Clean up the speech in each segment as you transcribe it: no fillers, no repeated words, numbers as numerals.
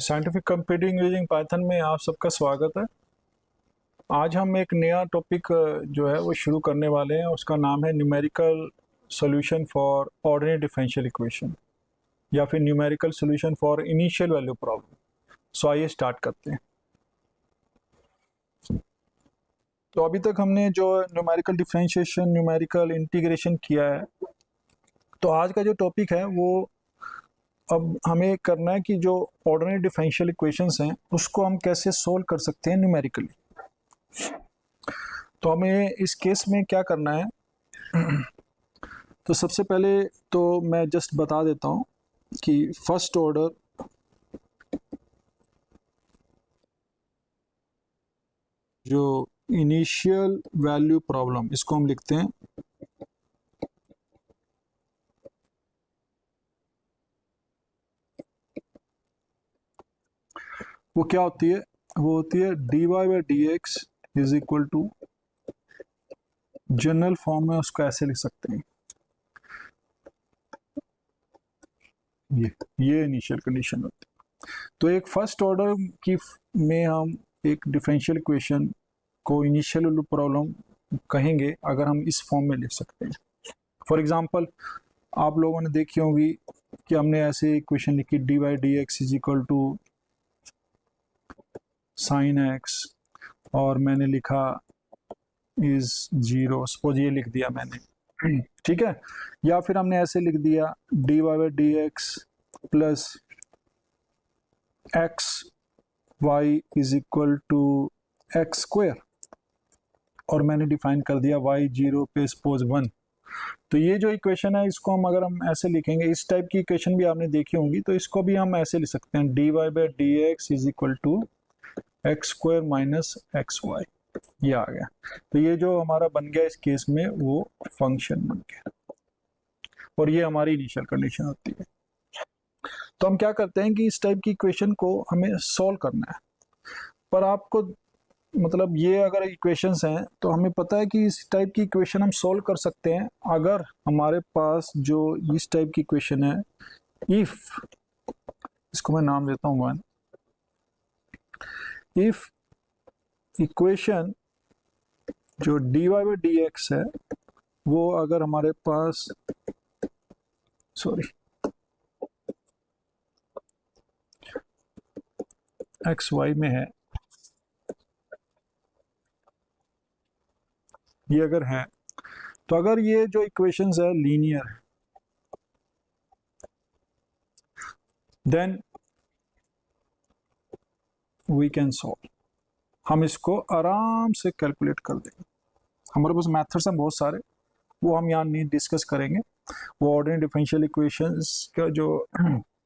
Scientific computing using Python में आप सबका स्वागत है। आज हम एक नया टॉपिक जो है वो शुरू करने वाले हैं। उसका नाम है numerical solution for ordinary differential equation या फिर numerical solution for initial value problem. So आइए स्टार्ट करते हैं। तो अभी तक हमने जो न्यूमेरिकल डिफरेंशिएशन, न्यूमेरिकल इंटीग्रेशन किया है, तो आज का जो टॉपिक है वो अब हमें करना है कि जो ऑर्डिनरी डिफरेंशियल इक्वेशंस हैं उसको हम कैसे सोल्व कर सकते हैं न्यूमेरिकली। तो हमें इस केस में क्या करना है, तो सबसे पहले तो मैं जस्ट बता देता हूँ कि फर्स्ट ऑर्डर जो इनिशियल वैल्यू प्रॉब्लम, इसको हम लिखते हैं वो क्या होती है, वो होती है dy by D X is equal to, general form में उसको ऐसे लिख सकते हैं, ये इनिशियल कंडीशन होती है। तो एक फर्स्ट ऑर्डर की में हम एक डिफरेंशियल इक्वेशन को इनिशियल वैल्यू प्रॉब्लम कहेंगे अगर हम इस फॉर्म में लिख सकते हैं। फॉर एग्जांपल आप लोगों ने देखी होगी कि हमने ऐसे इक्वेशन लिखी D by D X is equal to sine X, और मैंने लिखा इज जीरो, सपोज ये लिख दिया मैंने, ठीक है। या फिर हमने ऐसे लिख दिया D Y by D X plus X Y is equal to X square, और मैंने डिफाइन कर दिया वाई जीरो पे सपोज वन। तो ये जो इक्वेशन है इसको हम अगर हम ऐसे लिखेंगे, इस टाइप की इक्वेशन भी आपने देखी होंगी, तो इसको भी हम ऐसे लिख सकते हैं D Y by D X is equal to X square minus X Y. ये आ गया। तो ये जो हमारा बन गया इस केस में वो फंक्शन बन गया, और ये हमारी इनिशियल कंडीशन होती है। तो हम क्या करते हैं कि इस टाइप की इक्वेशन को हमें सॉल्व करना है, पर आपको मतलब ये अगर इक्वेशंस हैं तो हमें पता है कि इस टाइप की इक्वेशन हम सॉल्व कर सकते हैं अगर हमारे पास जो इस टाइप की इक्वेशन है, इफ, इसको मैं नाम देता हूँ वन, इफ इक्वेशन जो D Y by D X है वो अगर हमारे पास, सॉरी, एक्स वाई में है, ये अगर है, तो अगर ये जो इक्वेशंस है लीनियर है, देन वी कैन सॉल्व। हम इसको आराम से कैलकुलेट कर देंगे। हमारे पास मेथड्स हैं बहुत सारे, वो हम यहाँ नहीं डिस्कस करेंगे। वो ऑर्डिनरी डिफरेंशियल इक्वेशंस का जो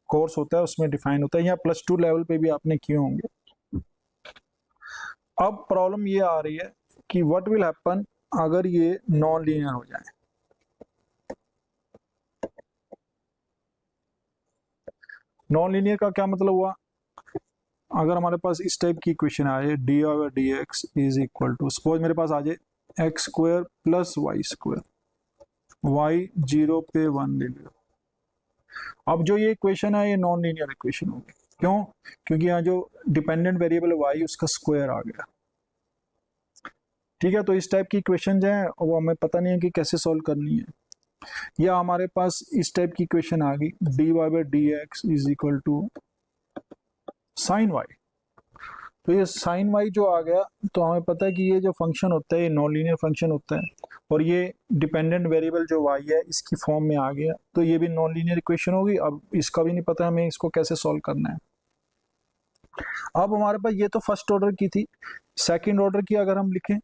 कोर्स होता है उसमें डिफाइन होता है, या प्लस टू लेवल पे भी आपने किए होंगे। अब प्रॉब्लम ये आ रही है कि व्हाट विल हैपन अगर ये नॉन लीनियर हो जाए। नॉन लीनियर का क्या मतलब हुआ, अगर हमारे पास इस टाइप की इक्वेशन आ जाए D over D X is equal to, suppose मेरे पास आ जाए X square plus Y square, Y zero पे वन ले लिया। अब जो ये इक्वेशन है ये नॉन लीनियर इक्वेशन होगी। क्यों? क्योंकि यहाँ जो डिपेंडेंट वेरिएबल वाई उसका स्क्वायर आ गया। ठीक है, तो इस टाइप की इक्वेशन जो है वो हमें पता नहीं है कि कैसे सॉल्व करनी है। या हमारे पास इस टाइप की इक्वेशन आ गई D Y by D X is equal to sine Y. तो ये साइन वाई जो आ गया, तो हमें पता है कि ये जो फंक्शन होता है ये नॉन लीनियर फंक्शन होता है, और ये डिपेंडेंट वेरिएबल जो वाई है इसकी फॉर्म में आ गया, तो ये भी नॉन लीनियर इक्वेशन होगी। अब इसका भी नहीं पता हमें इसको कैसे सॉल्व करना है। अब हमारे पास ये तो फर्स्ट ऑर्डर की थी, सेकेंड ऑर्डर की अगर हम लिखें,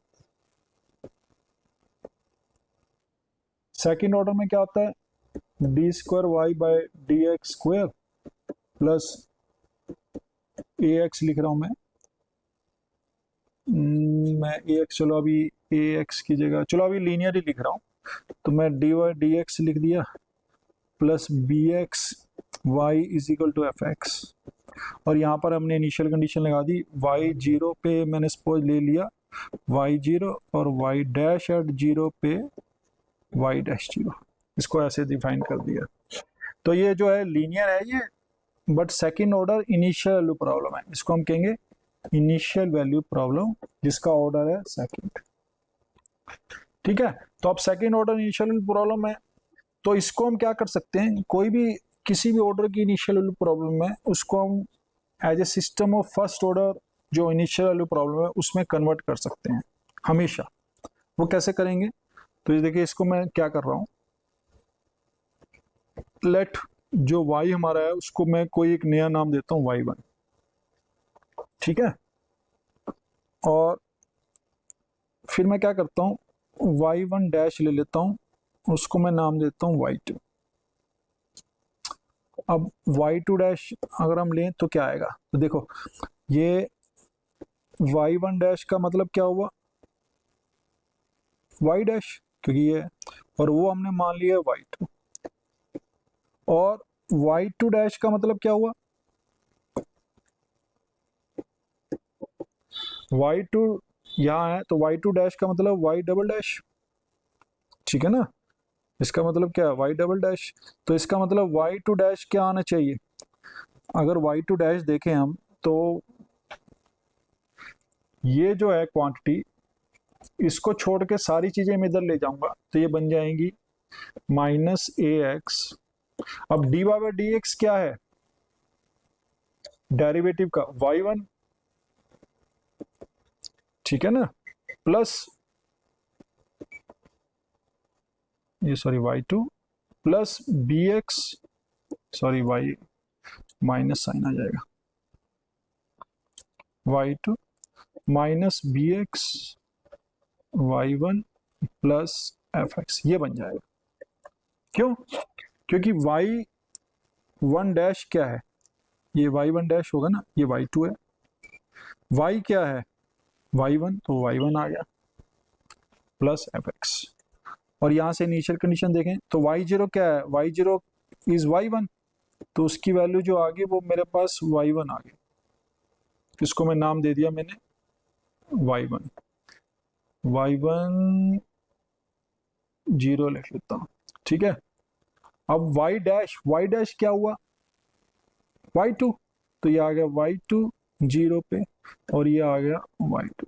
सेकेंड ऑर्डर में क्या होता है D square Y by D X square plus A X लिख रहा हूं मैं ए एक्स, चलो अभी ए एक्स की जगह चलो अभी लीनियर ही लिख रहा हूँ, तो मैं डी वाई डी एक्स लिख दिया plus B X Y is equal to F X, और यहाँ पर हमने इनिशियल कंडीशन लगा दी वाई जीरो पे मैंने सपोज ले लिया वाई जीरो, और वाई डैश एट जीरो पे वाई डैश जीरो, इसको ऐसे डिफाइन कर दिया। तो ये जो है लीनियर है ये, but second order initial value problem है, इसको हम कहेंगे इनिशियल वैल्यू प्रॉब्लम, जिसका ऑर्डर है सेकेंड। ठीक है, तो अब second order initial value problem है, तो इसको हम क्या कर सकते हैं, कोई भी किसी भी ऑर्डर की इनिशियल वैल्यू प्रॉब्लम है उसको हम as a system of first order जो इनिशियल वैल्यू प्रॉब्लम है उसमें कन्वर्ट कर सकते हैं हमेशा। वो कैसे करेंगे, तो ये देखिए, इसको मैं क्या कर रहा हूं, लेट जो y हमारा है उसको मैं कोई एक नया नाम देता हूं y1। ठीक है, और फिर मैं क्या करता हूं, y1 डैश ले लेता हूं, उसको मैं नाम देता हूं y2। अब y2 डैश अगर हम लें तो क्या आएगा, तो देखो ये y1 डैश का मतलब क्या हुआ, y डैश, क्योंकि ये, और वो हमने मान लिया y2, और y2 डैश का मतलब क्या हुआ, y2 यहाँ है तो y2 डैश का मतलब y डबल डैश। ठीक है ना, इसका मतलब क्या है, y डबल डैश। तो इसका मतलब y2 डैश क्या आना चाहिए, अगर y2 डैश देखें हम तो ये जो है क्वांटिटी, इसको छोड़ के सारी चीजें मैं इधर ले जाऊंगा तो ये बन जाएंगी माइनस ए एक्स। अब डी बाई डी एक्स क्या है, डेरिवेटिव का y1, ठीक है ना, प्लस ये sorry y2 plus B X, sorry y minus sign आ जाएगा, y2 minus B X y1 plus F X, ये बन जाएगा। क्यों, क्योंकि y1 डैश क्या है, ये y1 डैश होगा ना, ये y2 है, y क्या है y1, तो y1 आ गया प्लस एफ एक्स। और यहां से इनिशियल कंडीशन देखें तो y0 क्या है, y0 इज y1, तो उसकी वैल्यू जो आ गई वो मेरे पास y1 आ गई, इसको मैं नाम दे दिया मैंने y1, y1 0 लिख लेता हूं। ठीक है, अब y डैश क्या हुआ y2, तो ये आ गया y2 0 पे, और ये आ गया y2,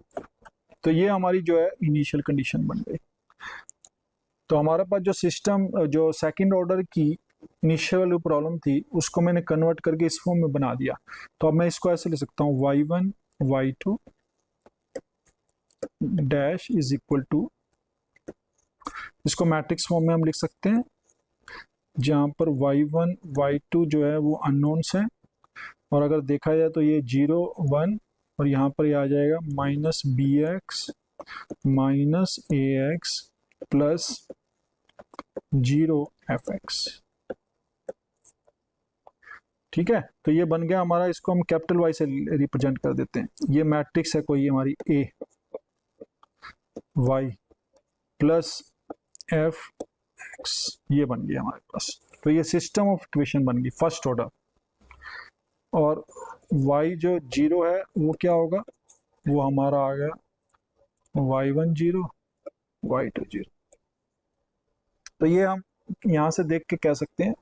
तो ये हमारी जो है इनिशियल कंडीशन बन गई। तो हमारे पास जो सिस्टम जो सेकंड ऑर्डर की इनिशियल वैल्यू प्रॉब्लम थी उसको मैंने कन्वर्ट करके इस फॉर्म में बना दिया। तो अब मैं इसको ऐसे लिख सकता हूँ y1 y2 dash is equal to, इसको मैट्रिक्स फॉर्म में हम लिख सकते हैं जहाँ पर y1 y2 जो है वो अननोन्स है, और अगर देखा जाए तो ये 0 1, और यहाँ पर ये आ जाएगा माइनस बी एक्स माइनस ए एक्स प्लस 0 एफ एक्स। ठीक है, तो ये बन गया हमारा, इसको हम कैपिटल वाई से रिप्रेजेंट कर देते हैं, ये मैट्रिक्स है कोई हमारी ए वाई प्लस एफ एक्स, ये बन गया हमारे पास। तो ये सिस्टम ऑफ इक्वेशन बन गई फर्स्ट ऑर्डर, और y जो 0 है वो क्या होगा, वो हमारा आ गया y1 0 y2 0। तो ये हम यहाँ से देख के कह सकते हैं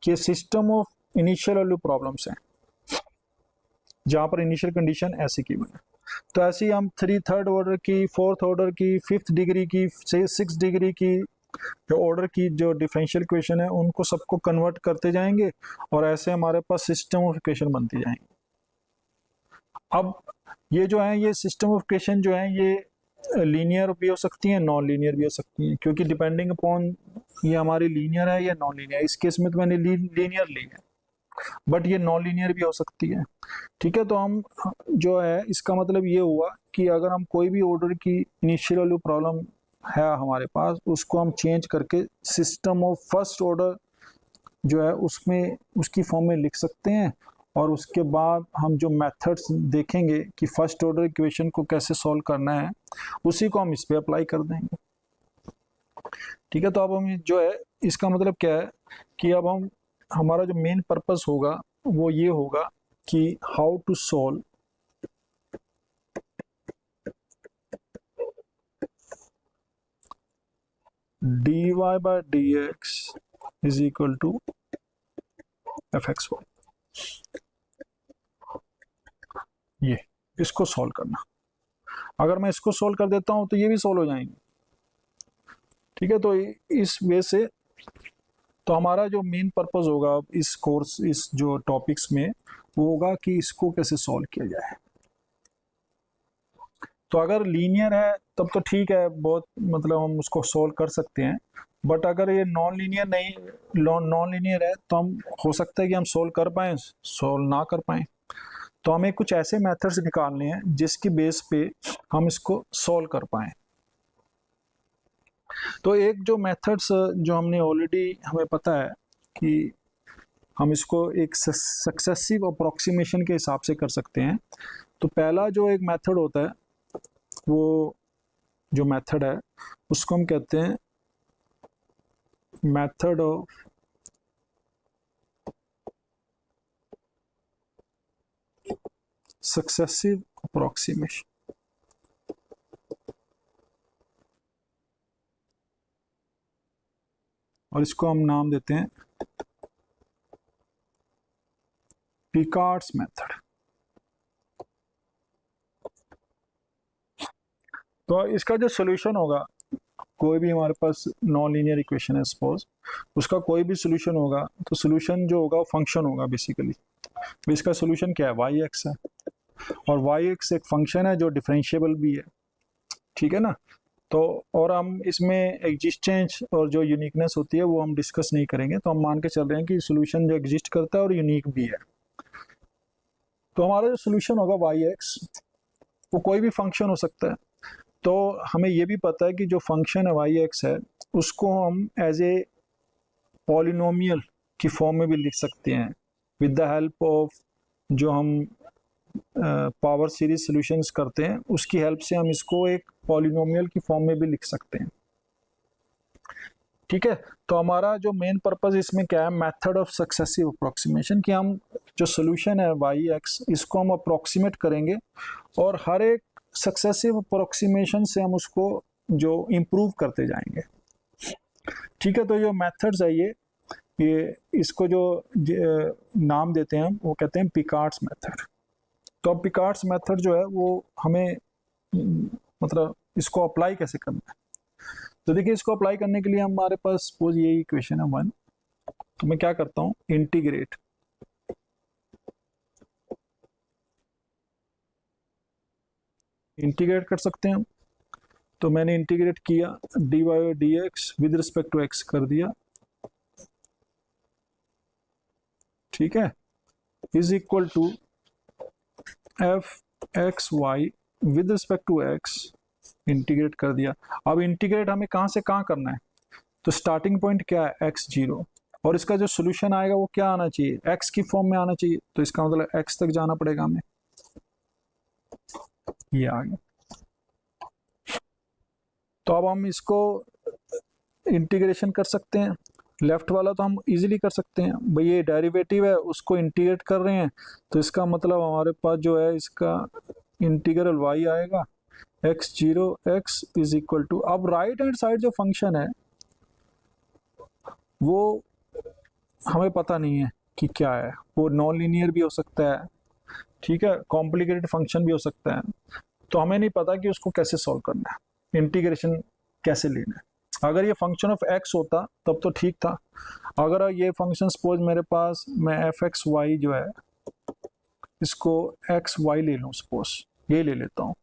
कि system of initial value problems हैं जहाँ पर इनिशियल कंडीशन ऐसी की हुई है। तो ऐसे ही हम थर्ड ऑर्डर की, फोर्थ ऑर्डर की, फिफ्थ डिग्री की, सिक्स डिग्री की जो ऑर्डर की जो डिफरेंशियल इक्वेशन है उनको सबको कन्वर्ट करते जाएंगे, और ऐसे हमारे पास सिस्टम ऑफ इक्वेशन बनती जाएंगी। अब ये जो है ये सिस्टम ऑफ इक्वेशन जो है ये लीनियर भी हो सकती हैं, नॉन लीनियर भी हो सकती हैं, क्योंकि डिपेंडिंग अपॉन ये हमारी लीनियर है या नॉन लीनियर। इस केस में तो मैंने लीनियर ली है, बट ये नॉन लीनियर भी हो सकती है। ठीक है, तो हम जो है इसका मतलब ये हुआ कि अगर हम कोई भी ऑर्डर की इनिशियल वैल्यू प्रॉब्लम है हमारे पास, उसको हम चेंज करके सिस्टम ऑफ फर्स्ट ऑर्डर जो है उसमें उसकी फॉर्म में लिख सकते हैं, और उसके बाद हम जो मेथड्स देखेंगे कि फर्स्ट ऑर्डर इक्वेशन को कैसे सॉल्व करना है उसी को हम इस पे अप्लाई कर देंगे। ठीक है, तो अब हम जो है इसका मतलब क्या है कि अब हम हमारा जो मेन पर्पस होगा वो ये होगा कि how to solve dy by dx is equal to F X Y. ये इसको सॉल्व करना। अगर मैं इसको सॉल्व कर देता हूं तो ये भी सॉल्व हो जाएंगे। ठीक है, तो इस वे से तो हमारा जो मेन पर्पस होगा इस कोर्स, इस जो टॉपिक्स में, वो होगा कि इसको कैसे सॉल्व किया जाए। तो अगर लीनियर है तब तो ठीक है, बहुत मतलब हम उसको सॉल्व कर सकते हैं। बट अगर ये नॉन लीनियर नहीं, नॉन लीनियर है, तो हम हो सकता है कि हम सॉल्व कर पाएँ, सॉल्व ना कर पाएँ। तो हमें कुछ ऐसे मेथड्स निकालने हैं जिसकी बेस पे हम इसको सॉल्व कर पाएँ। तो एक जो मेथड्स जो हमने ऑलरेडी, हमें पता है कि हम इसको एक सक्सेसिव अप्रोक्सीमेशन के हिसाब से कर सकते हैं। तो पहला जो एक मेथड होता है, वो जो मेथड है उसको हम कहते हैं मेथड ऑफ सक्सेसिव अप्रोक्सीमेशन, और इसको हम नाम देते हैं पिकार्ड्स मेथड। तो इसका जो सोल्यूशन होगा, कोई भी हमारे पास नॉन लीनियर इक्वेशन है सपोज, उसका कोई भी सोल्यूशन होगा, तो सोल्यूशन जो होगा फंक्शन होगा बेसिकली। तो इसका सोल्यूशन क्या है, वाई एक्स है, और वाई एक्स एक फंक्शन है जो डिफरेंशिएबल भी है। ठीक है ना। तो और हम इसमें एग्जिस्टेंस और जो यूनिकनेस होती है वो हम डिस्कस नहीं करेंगे, तो हम मान के चल रहे हैं कि सोल्यूशन जो एग्जिस्ट करता है और यूनिक भी है। तो हमारा जो सोल्यूशन होगा वाई एक्स, वो कोई भी फंक्शन हो सकता है। तो हमें ये भी पता है कि जो फंक्शन है वाई एक्स है, उसको हम एज ए पॉलिनोमियल की फॉर्म में भी लिख सकते हैं, विद द हेल्प ऑफ जो हम पावर सीरीज सॉल्यूशंस करते हैं उसकी हेल्प से हम इसको एक पॉलिनोमियल की फॉर्म में भी लिख सकते हैं। ठीक है। तो हमारा जो मेन पर्पस इसमें क्या है, मेथड ऑफ सक्सेसिव अप्रोक्सीमेशन, कि हम जो सोल्यूशन है वाई एक्स, इसको हम अप्रोक्सीमेट करेंगे और हर एक सक्सेसिव अप्रोक्सीमेशन से हम उसको जो इम्प्रूव करते जाएंगे। ठीक है। तो जो मेथड्स है ये इसको जो नाम देते हैं हम, वो कहते हैं पिकार्ड्स मेथड। तो अब पिकार्ड्स मेथड जो है वो हमें मतलब इसको अप्लाई कैसे करना है। तो देखिए, इसको अप्लाई करने के लिए हमारे पास सपोज ये इक्वेशन है 1, तो मैं क्या करता हूँ, इंटीग्रेट। इंटीग्रेट कर सकते हैं हम। तो मैंने इंटीग्रेट किया, D Y D X with respect to X कर दिया। ठीक है। Is equal to F X Y with respect to X, integrate कर दिया। अब इंटीग्रेट हमें कहाँ से कहाँ करना है, तो स्टार्टिंग पॉइंट क्या है, एक्स जीरो, और इसका जो सोल्यूशन आएगा वो क्या आना चाहिए, एक्स की फॉर्म में आना चाहिए। तो इसका मतलब एक्स तक जाना पड़ेगा हमें, ये आ गया। तो अब हम इसको इंटीग्रेशन कर सकते हैं। लेफ्ट वाला तो हम इजीली कर सकते हैं भाई, ये डेरिवेटिव है उसको इंटीग्रेट कर रहे हैं, तो इसका मतलब हमारे पास जो है इसका इंटीग्रल वाई आएगा, X zero X is equal to, अब राइट हैंड साइड जो फंक्शन है वो हमें पता नहीं है कि क्या है, वो नॉन लीनियर भी हो सकता है, ठीक है, कॉम्प्लिकेटेड फंक्शन भी हो सकता है। तो हमें नहीं पता कि उसको कैसे सॉल्व करना है, इंटीग्रेशन कैसे लेना है। अगर ये फंक्शन ऑफ एक्स होता तब तो ठीक था। अगर ये फंक्शन सपोज मेरे पास, मैं एफ एक्स वाई जो है इसको एक्स वाई ले लूँ, सपोज ये ले लेता हूँ,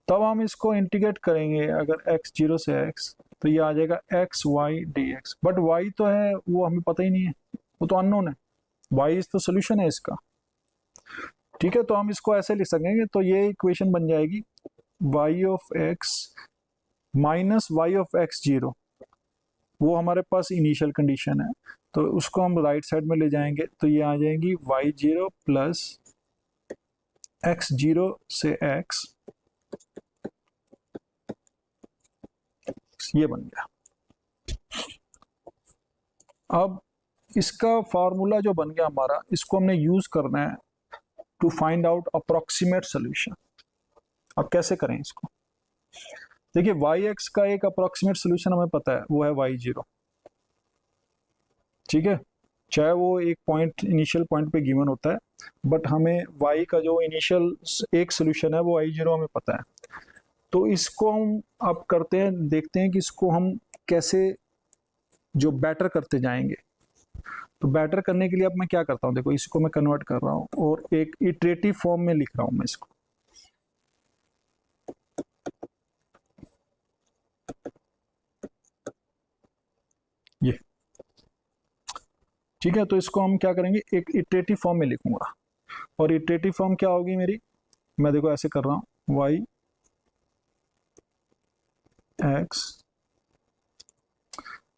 तब हम इसको इंटीग्रेट करेंगे अगर एक्स जीरो से एक्स, तो ये आ जाएगा X Y D X. But Y तो है वो हमें पता ही नहीं है, वो तो अननोन है, वाई इज तो सोल्यूशन है इसका। ठीक है। तो हम इसको ऐसे लिख सकेंगे, तो ये इक्वेशन बन जाएगी Y of X minus Y of X zero, वो हमारे पास इनिशियल कंडीशन है, तो उसको हम राइट साइड में ले जाएंगे, तो ये आ जाएगी Y zero plus X zero से एक्स, ये बन गया। अब इसका फार्मूला जो बन गया हमारा, इसको हमने यूज करना है to find out approximate solution. अब कैसे करें इसको, देखिए वाई एक्स का एक अप्रोक्सीमेट सोल्यूशन हमें पता है, वो है वाई जीरो। ठीक है। चाहे वो एक पॉइंट इनिशियल पॉइंट पे गिवन होता है, बट हमें y का जो इनिशियल एक सोल्यूशन है वो i0 हमें पता है। तो इसको हम अब करते हैं, देखते हैं कि इसको हम कैसे जो बेटर करते जाएंगे। तो बेटर करने के लिए अब मैं क्या करता हूँ, देखो इसको मैं कन्वर्ट कर रहा हूँ और एक इटरेटिव फॉर्म में लिख रहा हूँ मैं इसको। ये ठीक है, तो इसको हम क्या करेंगे, एक इटरेटिव फॉर्म में लिखूंगा। और इटरेटिव फॉर्म क्या होगी मेरी, मैं देखो ऐसे कर रहा हूँ, y x,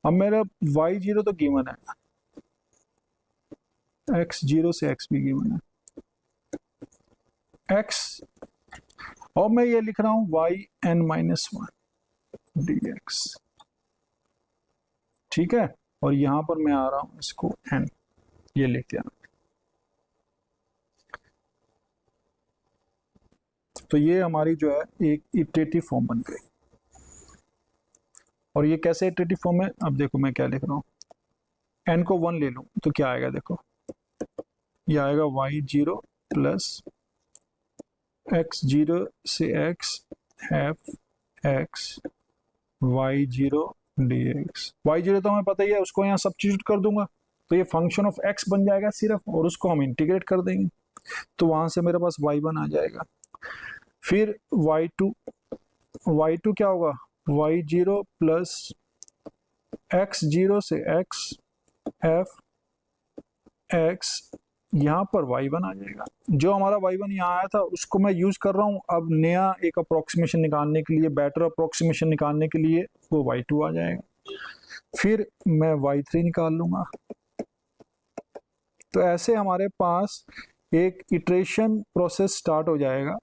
अब मेरा y0 तो गिवन है, x0 से x भी गिवन है, x, और मैं ये लिख रहा हूं yn-1 dx, ठीक है। और यहां पर मैं आ रहा हूं इसको n, ये लिख दिया। तो ये हमारी जो है एक इटरेटिव फॉर्म बन गई। और ये कैसे इटरेटिव फॉर्म है, अब देखो मैं क्या लिख रहा हूँ, n को 1 ले लूं तो क्या आएगा, देखो ये आएगा y0 प्लस x0 से x f x y0 dx। y0 तो हमें पता ही है, उसको यहाँ सब्स्टिट्यूट कर दूंगा तो ये फंक्शन ऑफ x बन जाएगा सिर्फ, और उसको हम इंटीग्रेट कर देंगे तो वहां से मेरे पास y1 आ जाएगा। फिर y2 क्या होगा, y0 प्लस x0 से x f x, यहाँ पर y1 आ जाएगा। जो हमारा y1 यहाँ आया था उसको मैं यूज कर रहा हूँ अब नया एक अप्रोक्सीमेशन निकालने के लिए, बेटर अप्रोक्सीमेशन निकालने के लिए, वो y2 आ जाएगा। फिर मैं y3 निकाल लूंगा। तो ऐसे हमारे पास एक इटरेशन प्रोसेस स्टार्ट हो जाएगा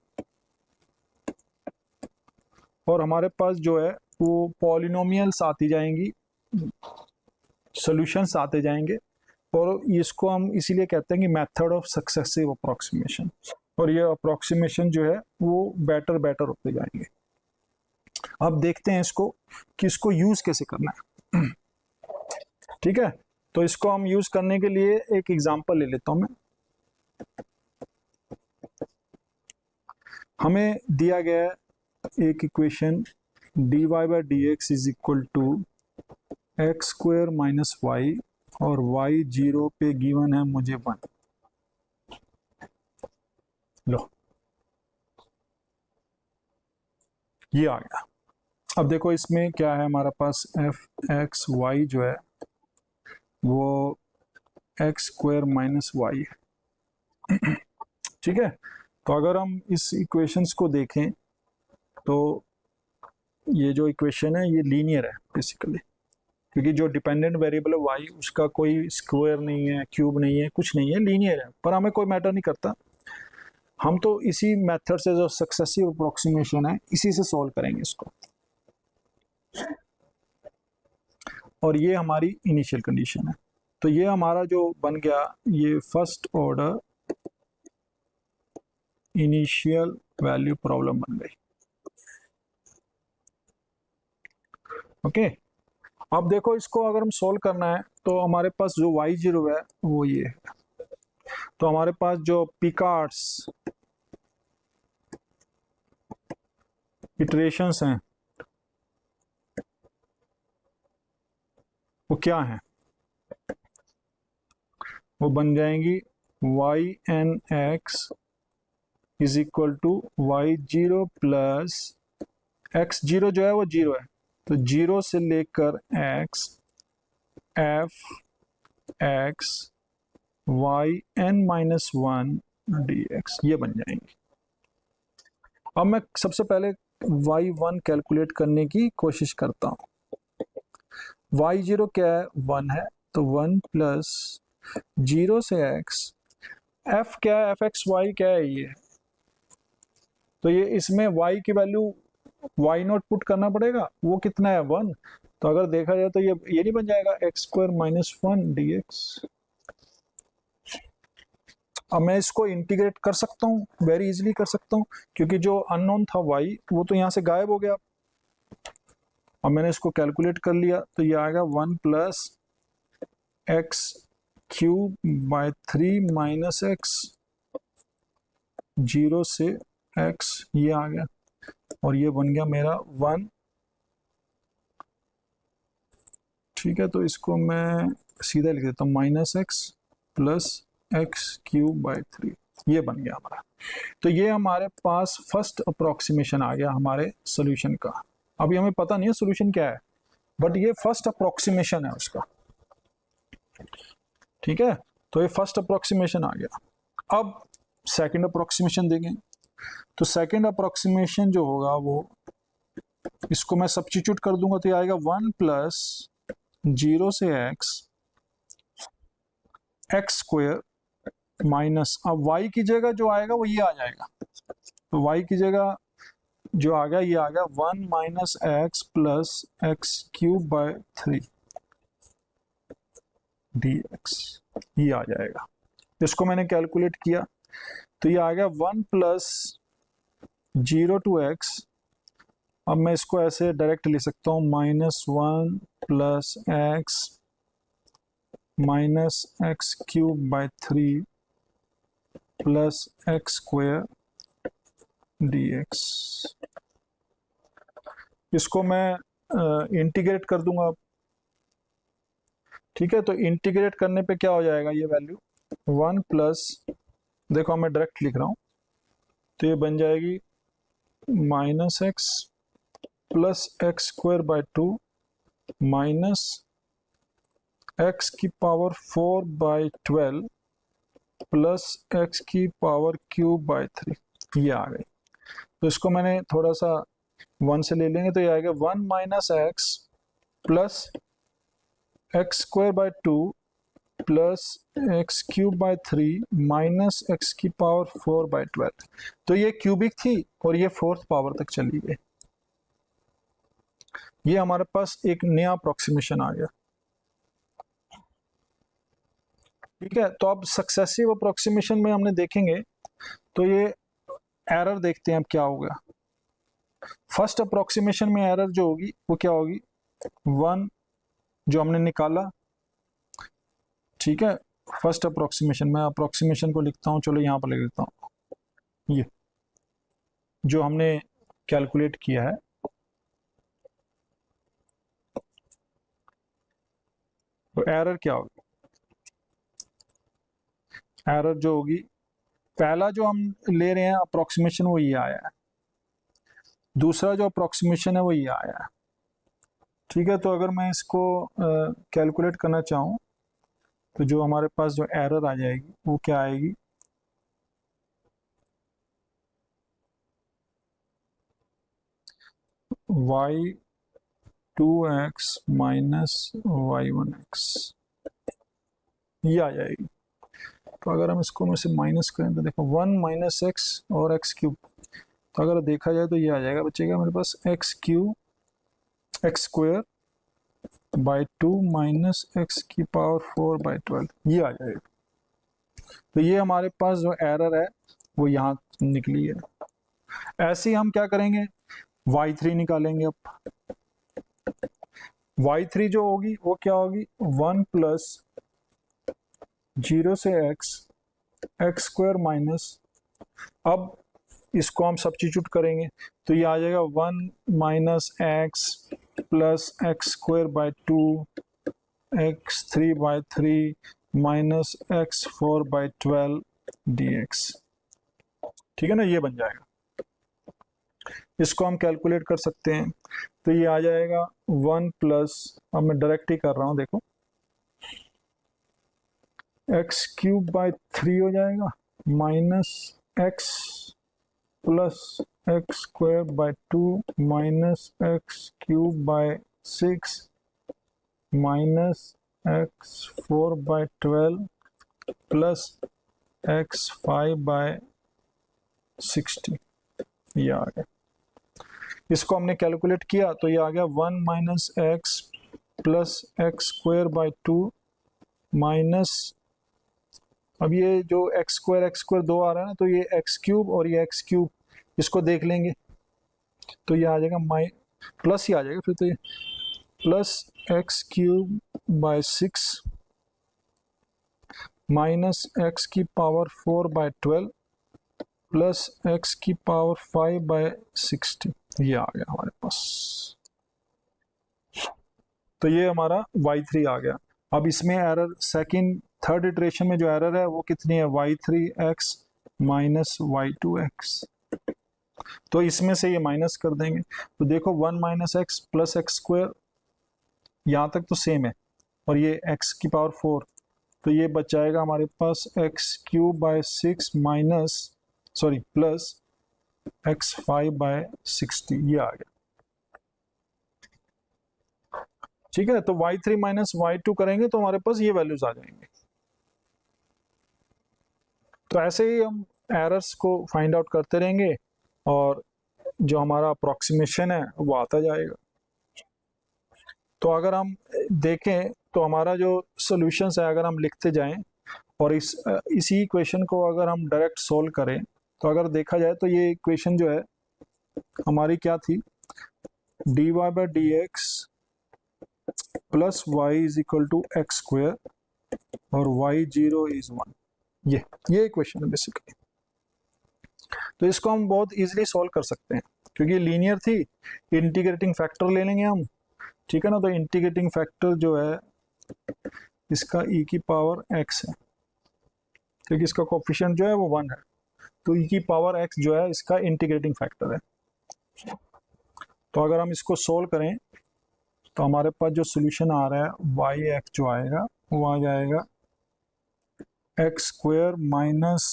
और हमारे पास जो है वो पॉलिनोमियल्स आती जाएंगी, सॉल्यूशंस आते जाएंगे, और इसको हम इसीलिए कहते हैं कि मेथड ऑफ सक्सेसिव अप्रोक्सीमेशन। और ये अप्रोक्सीमेशन जो है वो बेटर बेटर होते जाएंगे। अब देखते हैं इसको कि इसको यूज कैसे करना है। ठीक है, तो इसको हम यूज करने के लिए एक एग्जांपल ले लेता हूं मैं। हमें दिया गया है एक equation dy by D X is equal to X square minus Y, और y0 पे गिवन है मुझे 1। लो ये आ गया। अब देखो इसमें क्या है, हमारे पास एफ एक्स वाई जो है वो एक्स स्क्वायर माइनस वाई है। ठीक है, तो अगर हम इस इक्वेशंस को देखें तो ये जो इक्वेशन है ये लीनियर है बेसिकली, क्योंकि जो डिपेंडेंट वेरिएबल है वाई उसका कोई स्क्वायर नहीं है, क्यूब नहीं है, कुछ नहीं है, लीनियर है। पर हमें कोई मैटर नहीं करता, हम तो इसी मेथड से जो सक्सेसिव अप्रोक्सीमेशन है इसी से सॉल्व करेंगे इसको। और ये हमारी इनिशियल कंडीशन है। तो ये हमारा जो बन गया ये first order initial value problem बन गई। ओके, अब देखो इसको अगर हम सोल्व करना है तो हमारे पास जो y0 है वो ये है। तो हमारे पास जो पिकार्ड्स इटरेशंस हैं वो क्या है, वो बन जाएंगी yn(x) is equal to y0 plus x0 जो है वो 0 है, तो 0 से लेकर x f x yn-1 dx, ये बन जाएंगे। अब मैं सबसे पहले y1 कैलकुलेट करने की कोशिश करता हूँ। y0 क्या है, 1 है, तो 1 प्लस 0 से x, f क्या है, fxy क्या है ये, तो ये इसमें y की वैल्यू y0 पुट करना पड़ेगा, वो कितना है 1। तो अगर देखा जाए तो ये नहीं बन जाएगा एक्स स्क्वायर माइनस 1 dx। अब मैं इसको इंटीग्रेट कर सकता हूँ, वेरी इजीली कर सकता हूँ, क्योंकि जो अननोन था y वो तो यहाँ से गायब हो गया। अब मैंने इसको कैलकुलेट कर लिया तो ये आएगा 1 plus x cube bye 3 minus x, 0 से एक्स, ये आ गया और ये बन गया मेरा 1। ठीक है, तो इसको मैं सीधा लिख देता हूँ minus X plus x cube bye 3, ये बन गया हमारा। तो ये हमारे पास फर्स्ट अप्रोक्सीमेशन आ गया हमारे सोल्यूशन का। अभी हमें पता नहीं है सोल्यूशन क्या है, बट ये फर्स्ट अप्रोक्सीमेशन है उसका। ठीक है, तो ये फर्स्ट अप्रोक्सीमेशन आ गया। अब सेकंड अप्रोक्सीमेशन देंगे, तो सेकंड अप्रोक्सीमेशन जो होगा वो, इसको मैं सब्स्टिट्यूट कर दूंगा तो ये आएगा 1 प्लस 0 से एक्स, एक्स स्क्वायर माइनस, अब y की जगह जो आएगा वो ये आ जाएगा, तो y की जगह जो आ गया ये आ गया 1 minus X plus x cube bye 3 dx, ये आ जाएगा। इसको मैंने कैलकुलेट किया तो ये आ गया 1 प्लस 0 टू एक्स, अब मैं इसको ऐसे डायरेक्ट लिख सकता हूँ -1 plus x minus X cube bye 3 plus X square dx। इसको मैं इंटीग्रेट कर दूंगा। ठीक है, तो इंटीग्रेट करने पे क्या हो जाएगा, ये वैल्यू 1 प्लस, देखो मैं डायरेक्ट लिख रहा हूँ, तो ये बन जाएगी minus X plus X square by 2 minus X की पावर 4 बाय 12 प्लस एक्स की पावर क्यूब बाय 3, ये आ गई। तो इसको मैंने थोड़ा सा 1 से ले लेंगे तो ये आएगा 1 minus X plus X square by 2 plus x cube bye 3 minus X की पावर 4 बाय 12। तो ये क्यूबिक थी और ये फोर्थ पावर तक चली गई। ये हमारे पास एक नया अप्रोक्सीमेशन आ गया। ठीक है, तो अब सक्सेसिव अप्रोक्सीमेशन में हमने देखेंगे, तो ये एरर देखते हैं अब क्या होगा। फर्स्ट अप्रोक्सीमेशन में एरर जो होगी वो क्या होगी, 1 जो हमने निकाला। ठीक है, फर्स्ट अप्रोक्सीमेशन, मैं अप्रोक्सीमेशन को लिखता हूँ, चलो यहाँ पर लिख देता हूँ, ये जो हमने कैलकुलेट किया है, तो एरर क्या होगी, एरर जो होगी, पहला जो हम ले रहे हैं अप्रोक्सीमेशन वो ये आया है, दूसरा जो अप्रोक्सीमेशन है वो ये आया है। ठीक है, तो अगर मैं इसको कैलकुलेट करना चाहूँ तो जो हमारे पास जो एरर आ जाएगी वो क्या आएगी, y2x माइनस y1x, ये आ जाएगी। तो अगर हम इसको में से माइनस करें तो देखो 1 माइनस एक्स और एक्स क्यूब, तो अगर देखा जाए तो ये आ जाएगा, बचेगा मेरे पास X cube X square by 2 minus X की पावर 4 बाय 12, ये आ जाएगा। तो ये हमारे पास जो एरर है वो यहाँ निकली है। ऐसे ही हम क्या करेंगे, y3 निकालेंगे। अब y3 जो होगी वो क्या होगी, 1 प्लस 0 से एक्स, एक्स स्क्वायर माइनस, अब इसको हम सब्स्टिट्यूट करेंगे तो ये आ जाएगा 1 minus X plus X square by 2 X 3 by 3 minus X 4 by 12 dx। ठीक है ना, ये बन जाएगा। इसको हम कैलकुलेट कर सकते हैं, तो ये आ जाएगा 1 प्लस, अब मैं डायरेक्ट ही कर रहा हूँ, देखो एक्स क्यूब बाय 3 हो जाएगा minus X plus X square by 2 minus X cube by 6 minus X 4 by 12 plus X 5 by 60, ये आ गया। इसको हमने कैलकुलेट किया तो ये आ गया 1 minus X plus X square by 2 minus, अब ये जो एक्स स्क्वायर 2 आ रहा है ना, तो ये एक्स क्यूब और ये एक्स क्यूब, इसको देख लेंगे तो ये आ जाएगा प्लस ही आ जाएगा फिर, तो ये plus x cube by 6 minus X की पावर 4/12 प्लस एक्स की पावर 5/60, ये आ गया हमारे पास। तो ये हमारा y3 आ गया। अब इसमें एरर सेकंड थर्ड इटरेशन में जो एरर है वो कितनी है, y3x माइनस y2x। तो इसमें से ये माइनस कर देंगे, तो देखो 1 minus X plus X square, यहाँ तक तो सेम है, और ये x की पावर 4, तो ये बच जाएगा हमारे पास x³/6 minus sorry plus x5/60, ये आ गया। ठीक है, तो y3 माइनस y2 करेंगे तो हमारे पास ये वैल्यूज आ जाएंगे। तो ऐसे ही हम एरर्स को फाइंड आउट करते रहेंगे और जो हमारा अप्रोक्सीमेशन है वो आता जाएगा। तो अगर हम देखें तो हमारा जो सॉल्यूशंस है अगर हम लिखते जाएं और इसी इक्वेशन को अगर हम डायरेक्ट सोल्व करें, तो अगर देखा जाए तो ये इक्वेशन जो है हमारी क्या थी, dy/dx plus Y is equal to X square और y0 इज 1, ये इक्वेशन है बेसिकली। तो इसको हम बहुत इजीली सॉल्व कर सकते हैं क्योंकि लीनियर थी। इंटीग्रेटिंग फैक्टर ले लेंगे हम, ठीक है ना। तो इंटीग्रेटिंग फैक्टर जो है इसका e की पावर x है, क्योंकि इसका कोफिशिएंट जो है वो 1 है, तो e की पावर x जो है इसका इंटीग्रेटिंग फैक्टर है। तो अगर हम इसको सोल्व करें तो हमारे पास जो सोल्यूशन आ रहा है yx जो आएगा वो आ जाएगा x² minus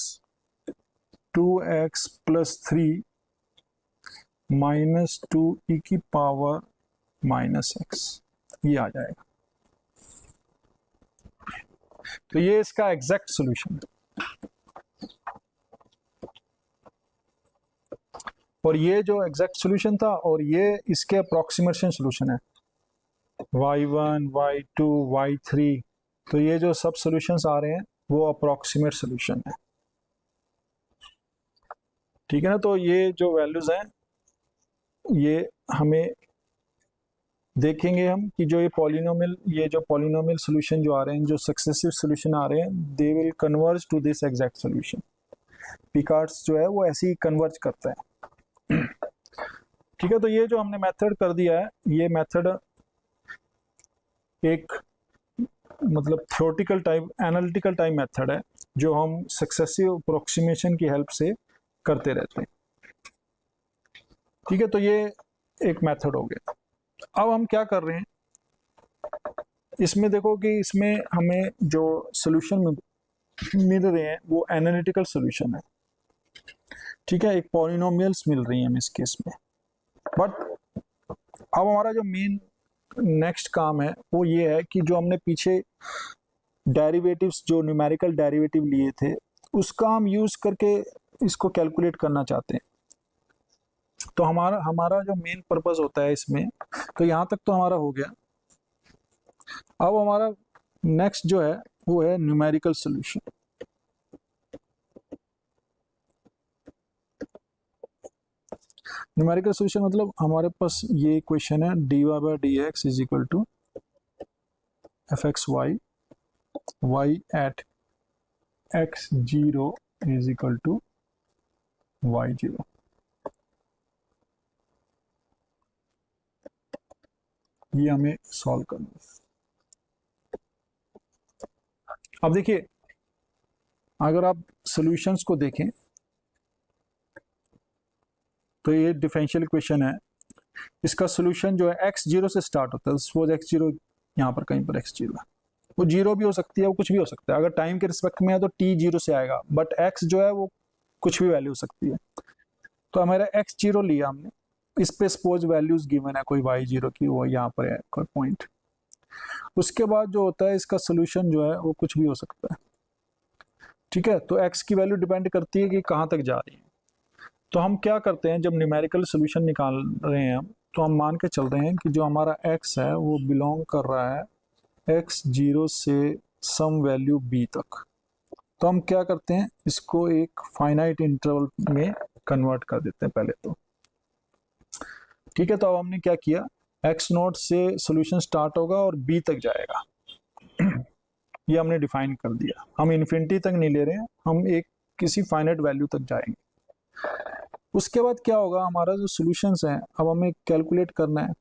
2x plus 3 minus 2 e की पावर माइनस x, ये आ जाएगा। तो ये इसका एग्जैक्ट सॉल्यूशन है। और ये जो एग्जैक्ट सॉल्यूशन था और ये इसके अप्रोक्सीमेशन सॉल्यूशन है, y1 y2 y3, तो ये जो सब सॉल्यूशंस आ रहे हैं वो अप्रोक्सीमेट सॉल्यूशन है। ठीक है ना। तो ये जो वैल्यूज हैं ये हमें देखेंगे हम कि जो ये जो पॉलिनोमियल सॉल्यूशन जो आ रहे हैं, जो सक्सेसिव सॉल्यूशन आ रहे हैं, they will converge to this exact solution. Picard's जो है वो ऐसे ही कन्वर्ज करता है। ठीक है, तो ये जो हमने मेथड कर दिया है, ये मेथड एक मतलब theoretical type analytical type method है जो हम सक्सेसिव अप्रोक्सीमेशन की हेल्प से करते रहते हैं। ठीक है, तो ये एक मेथड हो गया। अब हम क्या कर रहे हैं इसमें, देखो कि इसमें हमें जो सॉल्यूशन मिल रहे हैं वो एनालिटिकल सॉल्यूशन है। ठीक है, एक पॉलिनोमियल्स मिल रही हैं हमें इस केस में। बट अब हमारा जो मेन नेक्स्ट काम है वो ये है कि जो हमने पीछे डेरिवेटिव्स जो न्यूमेरिकल डेरिवेटिव लिए थे उसका हम यूज करके इसको कैलकुलेट करना चाहते हैं। तो हमारा जो मेन पर्पस होता है इसमें, तो यहाँ तक तो हमारा हो गया। अब हमारा नेक्स्ट जो है वो है न्यूमेरिकल सॉल्यूशन। न्यूमेरिकल सॉल्यूशन मतलब हमारे पास ये इक्वेशन है dy/dx is equal to fxy y at x0 is equal to y0। ये हमें सॉल्व करना है। अब देखिए, अगर आप सॉल्यूशंस को देखें तो ये डिफरेंशियल इक्वेशन है, इसका सॉल्यूशन जो है x0 से स्टार्ट होता है। सपोज x0 यहाँ पर कहीं पर x0 है, वो जीरो भी हो सकती है, वो कुछ भी हो सकता है। अगर टाइम के रिस्पेक्ट में है तो t 0 से आएगा, बट x जो है वो कुछ भी वैल्यू हो सकती है। तो हमारा x0 लिया हमने, इस पे सपोज वैल्यूज गिवन है कोई y0 की, वो यहाँ पर है कोई पॉइंट। उसके बाद जो होता है इसका सोल्यूशन जो है वो कुछ भी हो सकता है। ठीक है, तो x की वैल्यू डिपेंड करती है कि कहाँ तक जा रही है। तो हम क्या करते हैं, जब न्यूमेरिकल सोल्यूशन निकाल रहे हैं हम, तो हम मान के चल रहे हैं कि जो हमारा x है वो बिलोंग कर रहा है x0 से सम वैल्यू b तक। तो हम क्या करते हैं, इसको एक फाइनाइट इंटरवल में कन्वर्ट कर देते हैं पहले तो। ठीक है, तो अब हमने क्या किया, x0 से सॉल्यूशन स्टार्ट होगा और b तक जाएगा। ये हमने डिफाइन कर दिया। हम इन्फिनिटी तक नहीं ले रहे हैं, हम एक किसी फाइनाइट वैल्यू तक जाएंगे। उसके बाद क्या होगा, हमारा जो सॉल्यूशंस है अब हमें कैलकुलेट करना है।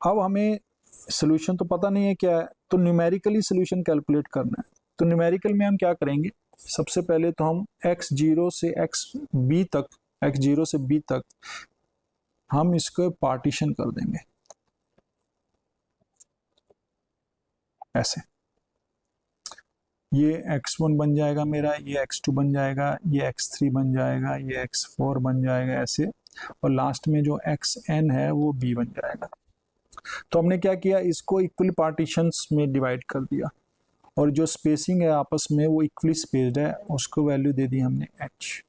अब हमें सॉल्यूशन तो पता नहीं है क्या है, तो न्यूमेरिकली सॉल्यूशन कैलकुलेट करना है। तो न्यूमेरिकल में हम क्या करेंगे, सबसे पहले तो हम x0 से xb तक, x0 से b तक हम इसको पार्टीशन कर देंगे ऐसे। ये x1 बन जाएगा मेरा, ये x2 बन जाएगा, ये x3 बन जाएगा, ये x4 बन जाएगा ऐसे, और लास्ट में जो xn है वो b बन जाएगा। तो हमने क्या किया, इसको इक्वल पार्टीशंस में डिवाइड कर दिया, और जो स्पेसिंग है आपस में वो इक्वली स्पेस्ड है, उसको वैल्यू दे दी हमने h।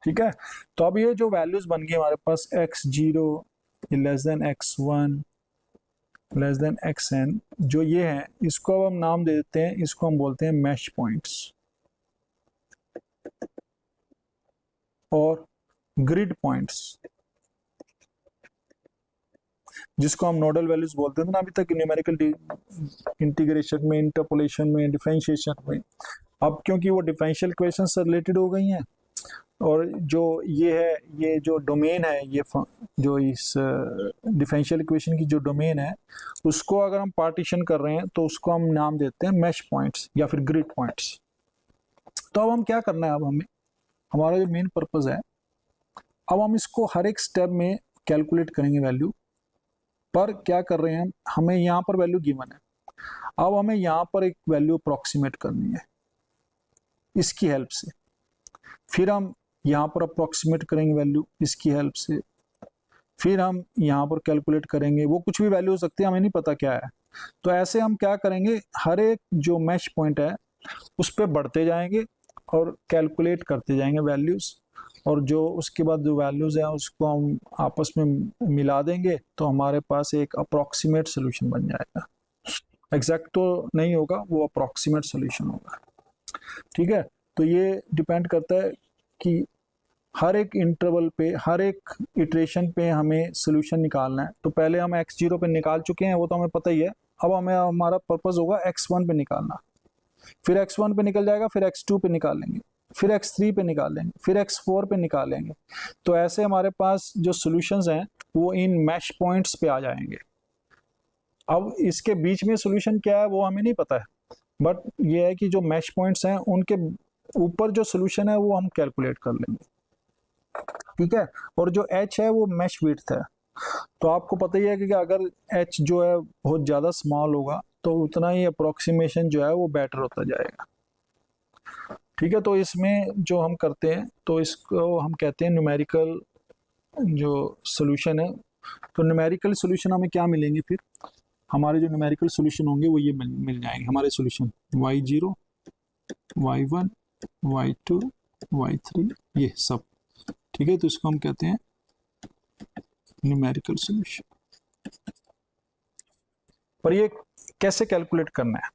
ठीक है, तो अब ये जो वैल्यूज बन गई हमारे पास x0 less than x1 less than xn, जो ये है इसको अब हम नाम दे देते हैं, इसको हम बोलते हैं मैश पॉइंट्स और ग्रिड पॉइंट्स, जिसको हम नोडल वैल्यूज बोलते थे ना अभी तक न्यूमेरिकल इंटीग्रेशन में, इंटरपोलेशन में, डिफरेंशिएशन में। अब क्योंकि वो डिफरेंशियल इक्वेशन से रिलेटेड हो गई हैं, और जो ये है, ये जो डोमेन है, ये जो इस डिफरेंशियल इक्वेशन की जो डोमेन है, उसको अगर हम पार्टीशन कर रहे हैं तो उसको हम नाम देते हैं मैश पॉइंट्स या फिर ग्रिड पॉइंट्स। तो अब हम क्या करना है, अब हमें हमारा जो मेन पर्पज है, अब हम इसको हर एक स्टेप में कैलकुलेट करेंगे वैल्यू। पर क्या कर रहे हैं, हमें यहाँ पर वैल्यू गिवन है, अब हमें यहाँ पर एक वैल्यू अप्रोक्सीमेट करनी है इसकी हेल्प से। फिर हम यहाँ पर अप्रोक्सीमेट करेंगे वैल्यू इसकी हेल्प से, फिर हम यहाँ पर कैलकुलेट करेंगे, वो कुछ भी वैल्यू हो सकती है, हमें नहीं पता क्या है। तो ऐसे हम क्या करेंगे, हर एक जो मैश पॉइंट है उस पर बढ़ते जाएंगे और कैलकुलेट करते जाएंगे वैल्यूज, और जो उसके बाद जो वैल्यूज है उसको हम आपस में मिला देंगे, तो हमारे पास एक अप्रोक्सीमेट सोल्यूशन बन जाएगा। एग्जैक्ट तो नहीं होगा, वो अप्रोक्सीमेट सोल्यूशन होगा। ठीक है, तो ये डिपेंड करता है कि हर एक इंटरवल पे, हर एक इटरेशन पे हमें सोल्यूशन निकालना है। तो पहले हम x0 पे निकाल चुके हैं, वो तो हमें पता ही है। अब हमें हमारा पर्पस होगा x1 पे निकालना, फिर x1 पे निकल जाएगा, फिर x2 पे निकालेंगे, फिर x3 पे निकालेंगे, फिर x4 पे निकालेंगे। तो ऐसे हमारे पास जो सॉल्यूशंस हैं वो इन मैश पॉइंट्स पे आ जाएंगे। अब इसके बीच में सॉल्यूशन क्या है वो हमें नहीं पता है, बट ये है कि जो मैश पॉइंट्स हैं उनके ऊपर जो सॉल्यूशन है वो हम कैलकुलेट कर लेंगे। ठीक है, और जो h है वो मैश विड्थ है। तो आपको पता ही है कि अगर h जो है बहुत ज़्यादा स्मॉल होगा तो उतना ही अप्रोक्सीमेशन जो है वो बेटर होता जाएगा। ठीक है, तो इसमें जो हम करते हैं तो इसको हम कहते हैं न्यूमेरिकल जो सोल्यूशन है। तो न्यूमेरिकल सोल्यूशन हमें क्या मिलेंगे, फिर हमारे जो न्यूमेरिकल सोल्यूशन होंगे वो ये मिल जाएंगे हमारे solution y0 y1 y2 y3 ये सब। ठीक है, तो इसको हम कहते हैं न्यूमेरिकल सोल्यूशन। पर ये कैसे कैलकुलेट करना है,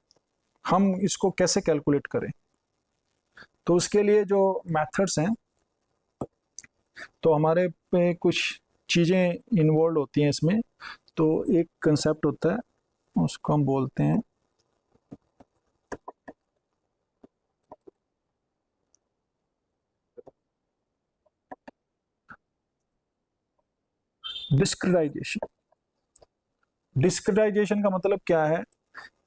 हम इसको कैसे कैलकुलेट करें, तो उसके लिए जो मेथड्स हैं, तो हमारे पे कुछ चीज़ें इन्वॉल्व होती हैं इसमें। तो एक कंसेप्ट होता है, उसको हम बोलते हैं डिस्क्रिटाइजेशन। डिस्क्रिटाइजेशन का मतलब क्या है,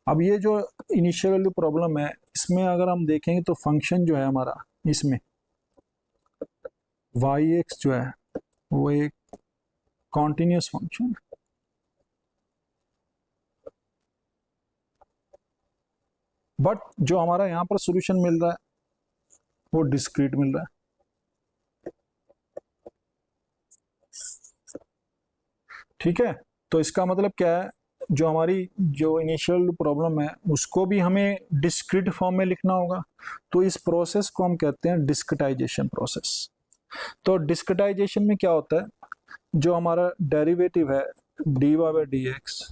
अब ये जो इनिशियल वैल्यू प्रॉब्लम है, इसमें अगर हम देखेंगे तो फंक्शन जो है हमारा, इसमें y(x) जो है वो एक कॉन्टिन्यूस फंक्शन है, बट जो हमारा यहाँ पर सॉल्यूशन मिल रहा है वो डिस्क्रीट मिल रहा है। ठीक है, तो इसका मतलब क्या है, जो हमारी जो इनिशियल प्रॉब्लम है उसको भी हमें डिस्क्रीट फॉर्म में लिखना होगा। तो इस प्रोसेस को हम कहते हैं डिस्क्रिटाइजेशन प्रोसेस। तो डिस्क्रिटाइजेशन में क्या होता है, जो हमारा डेरिवेटिव है dy/dx,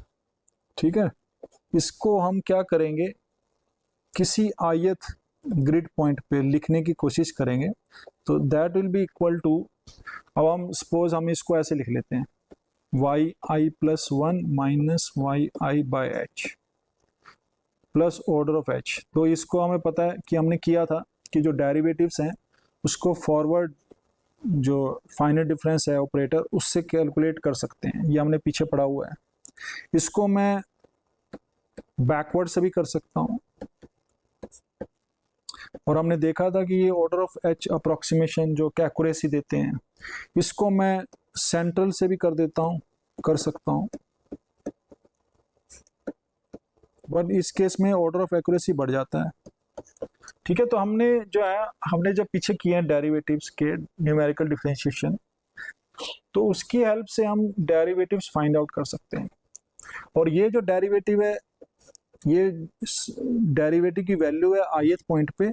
ठीक है, इसको हम क्या करेंगे, किसी आयत ग्रिड पॉइंट पे लिखने की कोशिश करेंगे। तो that will be equal to, अब हम सपोज हम इसको ऐसे लिख लेते हैं y i+1 - y i/h। Plus order of H. तो इसको हमें पता है कि हमने किया था कि जो डेरिवेटिव्स हैं उसको फॉरवर्ड जो फाइनल डिफरेंस है ऑपरेटर उससे कैलकुलेट कर सकते हैं, ये हमने पीछे पढ़ा हुआ है। इसको मैं बैकवर्ड से भी कर सकता हूँ, और हमने देखा था कि ये ऑर्डर ऑफ एच अप्रोक्सीमेशन जो कि एक्यूरेसी देते हैं, इसको मैं सेंट्रल से भी कर देता हूँ, कर सकता हूँ, बट इस केस में ऑर्डर ऑफ एक्यूरेसी बढ़ जाता है। ठीक है, तो हमने जब पीछे किए हैं डेरिवेटिव्स के न्यूमेरिकल डिफरेंशिएशन, तो उसकी हेल्प से हम डेरिवेटिव्स फाइंड आउट कर सकते हैं। और ये जो डेरिवेटिव है, ये डेरिवेटिव की वैल्यू है ith पॉइंट पे,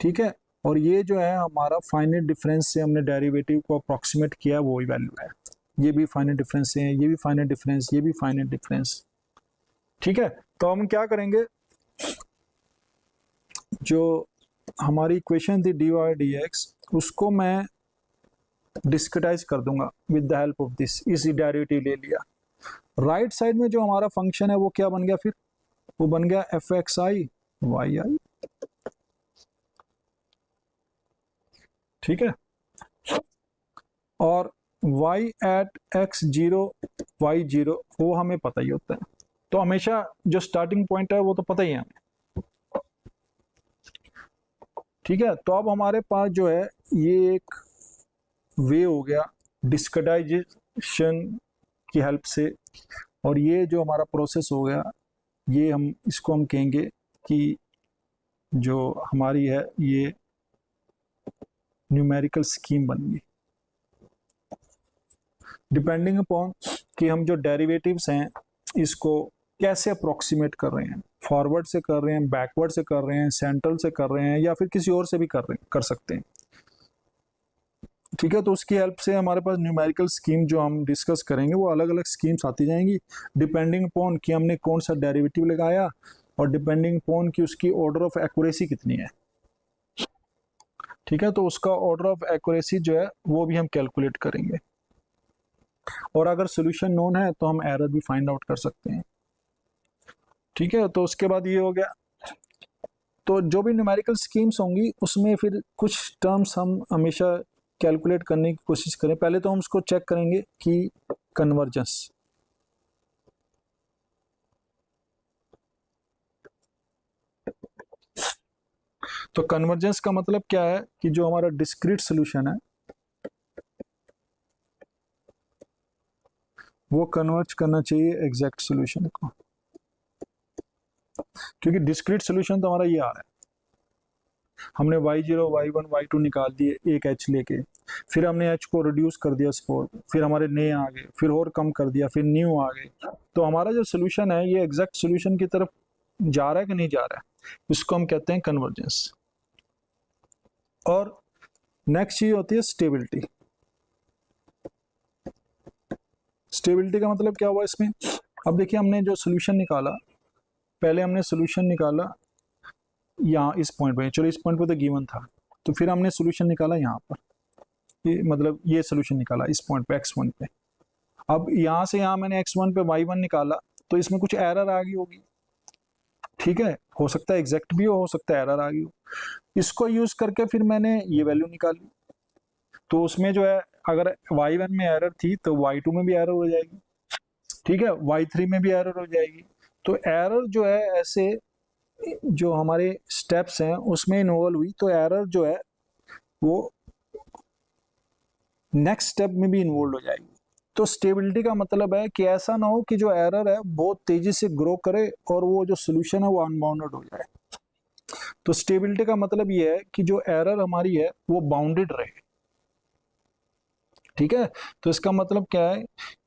ठीक है, और ये जो है हमारा फाइनाइट डिफरेंस से हमने डेरिवेटिव को अप्रोक्सीमेट किया, वही वैल्यू है। ये भी फाइनाइट डिफरेंस है, ये भी फाइनाइट डिफरेंस, ये भी फाइनाइट डिफरेंस। ठीक है, तो हम क्या करेंगे, जो हमारी इक्वेशन थी dy dx, उसको मैं डिस्क्रिटाइज कर दूंगा with the help of this, इसी डेरिवेटिव ले लिया। राइट साइड में जो हमारा फंक्शन है वो क्या बन गया, फिर वो बन गया F X I Y I. ठीक है, और y at x zero y zero वो हमें पता ही होता है, तो हमेशा जो स्टार्टिंग पॉइंट है वो तो पता ही है हमें। ठीक है, तो अब हमारे पास जो है ये एक वे हो गया डिस्क्रिटाइजेशन की हेल्प से, और ये जो हमारा प्रोसेस हो गया, ये इसको हम कहेंगे कि जो हमारी है ये न्यूमेरिकल स्कीम बन गई, डिपेंडिंग अपॉन कि हम जो डेरिवेटिव्स हैं इसको कैसे अप्रोक्सीमेट कर रहे हैं, फॉरवर्ड से कर रहे हैं, बैकवर्ड से कर रहे हैं, सेंट्रल से कर रहे हैं, या फिर किसी और से भी कर सकते हैं। ठीक है, तो उसकी हेल्प से हमारे पास न्यूमेरिकल स्कीम जो हम डिस्कस करेंगे वो अलग अलग स्कीम्स आती जाएंगी, डिपेंडिंग अपॉन कि हमने कौन सा डेरिवेटिव लगाया, और डिपेंडिंग अपॉन कि उसकी ऑर्डर ऑफ एक्यूरेसी कितनी है। ठीक है, तो उसका ऑर्डर ऑफ एक्यूरेसी जो है वो भी हम कैलकुलेट करेंगे, और अगर सोल्यूशन नोन है तो हम एरर भी फाइंड आउट कर सकते हैं। ठीक है, तो उसके बाद ये हो गया, तो जो भी न्यूमेरिकल स्कीम्स होंगी उसमें फिर कुछ टर्म्स हम हमेशा कैलकुलेट करने की कोशिश करें। पहले तो हम उसको चेक करेंगे कि कन्वर्जेंस, तो कन्वर्जेंस का मतलब क्या है कि जो हमारा डिस्क्रीट सोल्यूशन है वो कन्वर्ज करना चाहिए एग्जैक्ट सोल्यूशन को, क्योंकि डिस्क्रीट सोल्यूशन तो हमारा ये आ रहा है, हमने y0 y1 y2 निकाल दिए एक h लेके, फिर हमने h को रिड्यूस कर दिया स्पोर, फिर हमारे ने आ गए, फिर और कम कर दिया, फिर न्यू आ गए। तो हमारा जो सोल्यूशन है ये एग्जैक्ट सोल्यूशन की तरफ जा रहा है कि नहीं जा रहा है, इसको हम कहते हैं कन्वर्जेंस। और नेक्स्ट चीज होती है स्टेबिलिटी। स्टेबिलिटी का मतलब क्या हुआ इसमें, अब देखिए हमने जो सोल्यूशन निकाला, पहले हमने सोल्यूशन निकाला यहाँ इस पॉइंट पे, चलो इस पॉइंट पे तो गिवन था, तो फिर हमने सोल्यूशन निकाला यहाँ पर, ये मतलब ये सोल्यूशन निकाला इस पॉइंट पे x1 पे। अब यहाँ से यहाँ मैंने x1 पे y1 निकाला, तो इसमें कुछ एरर आ गई होगी। ठीक है, हो सकता है एग्जैक्ट भी हो सकता है एरर आ गई हो, इसको यूज करके फिर मैंने ये वैल्यू निकाली, तो उसमें जो है अगर y1 में एरर थी तो y2 में भी एरर हो जाएगी, ठीक है, y3 में भी एरर हो जाएगी। तो एरर जो है ऐसे जो हमारे स्टेप्स हैं उसमें इन्वॉल्व हुई, तो एरर जो है वो नेक्स्ट स्टेप में भी इन्वॉल्व हो जाएगी। तो स्टेबिलिटी का मतलब है कि ऐसा ना हो कि जो एरर है बहुत तेजी से ग्रो करे और वो जो सोल्यूशन है वो अनबाउंडेड हो जाए। तो स्टेबिलिटी का मतलब ये है कि जो एरर हमारी है वो बाउंडेड रहे। ठीक है, तो इसका मतलब क्या है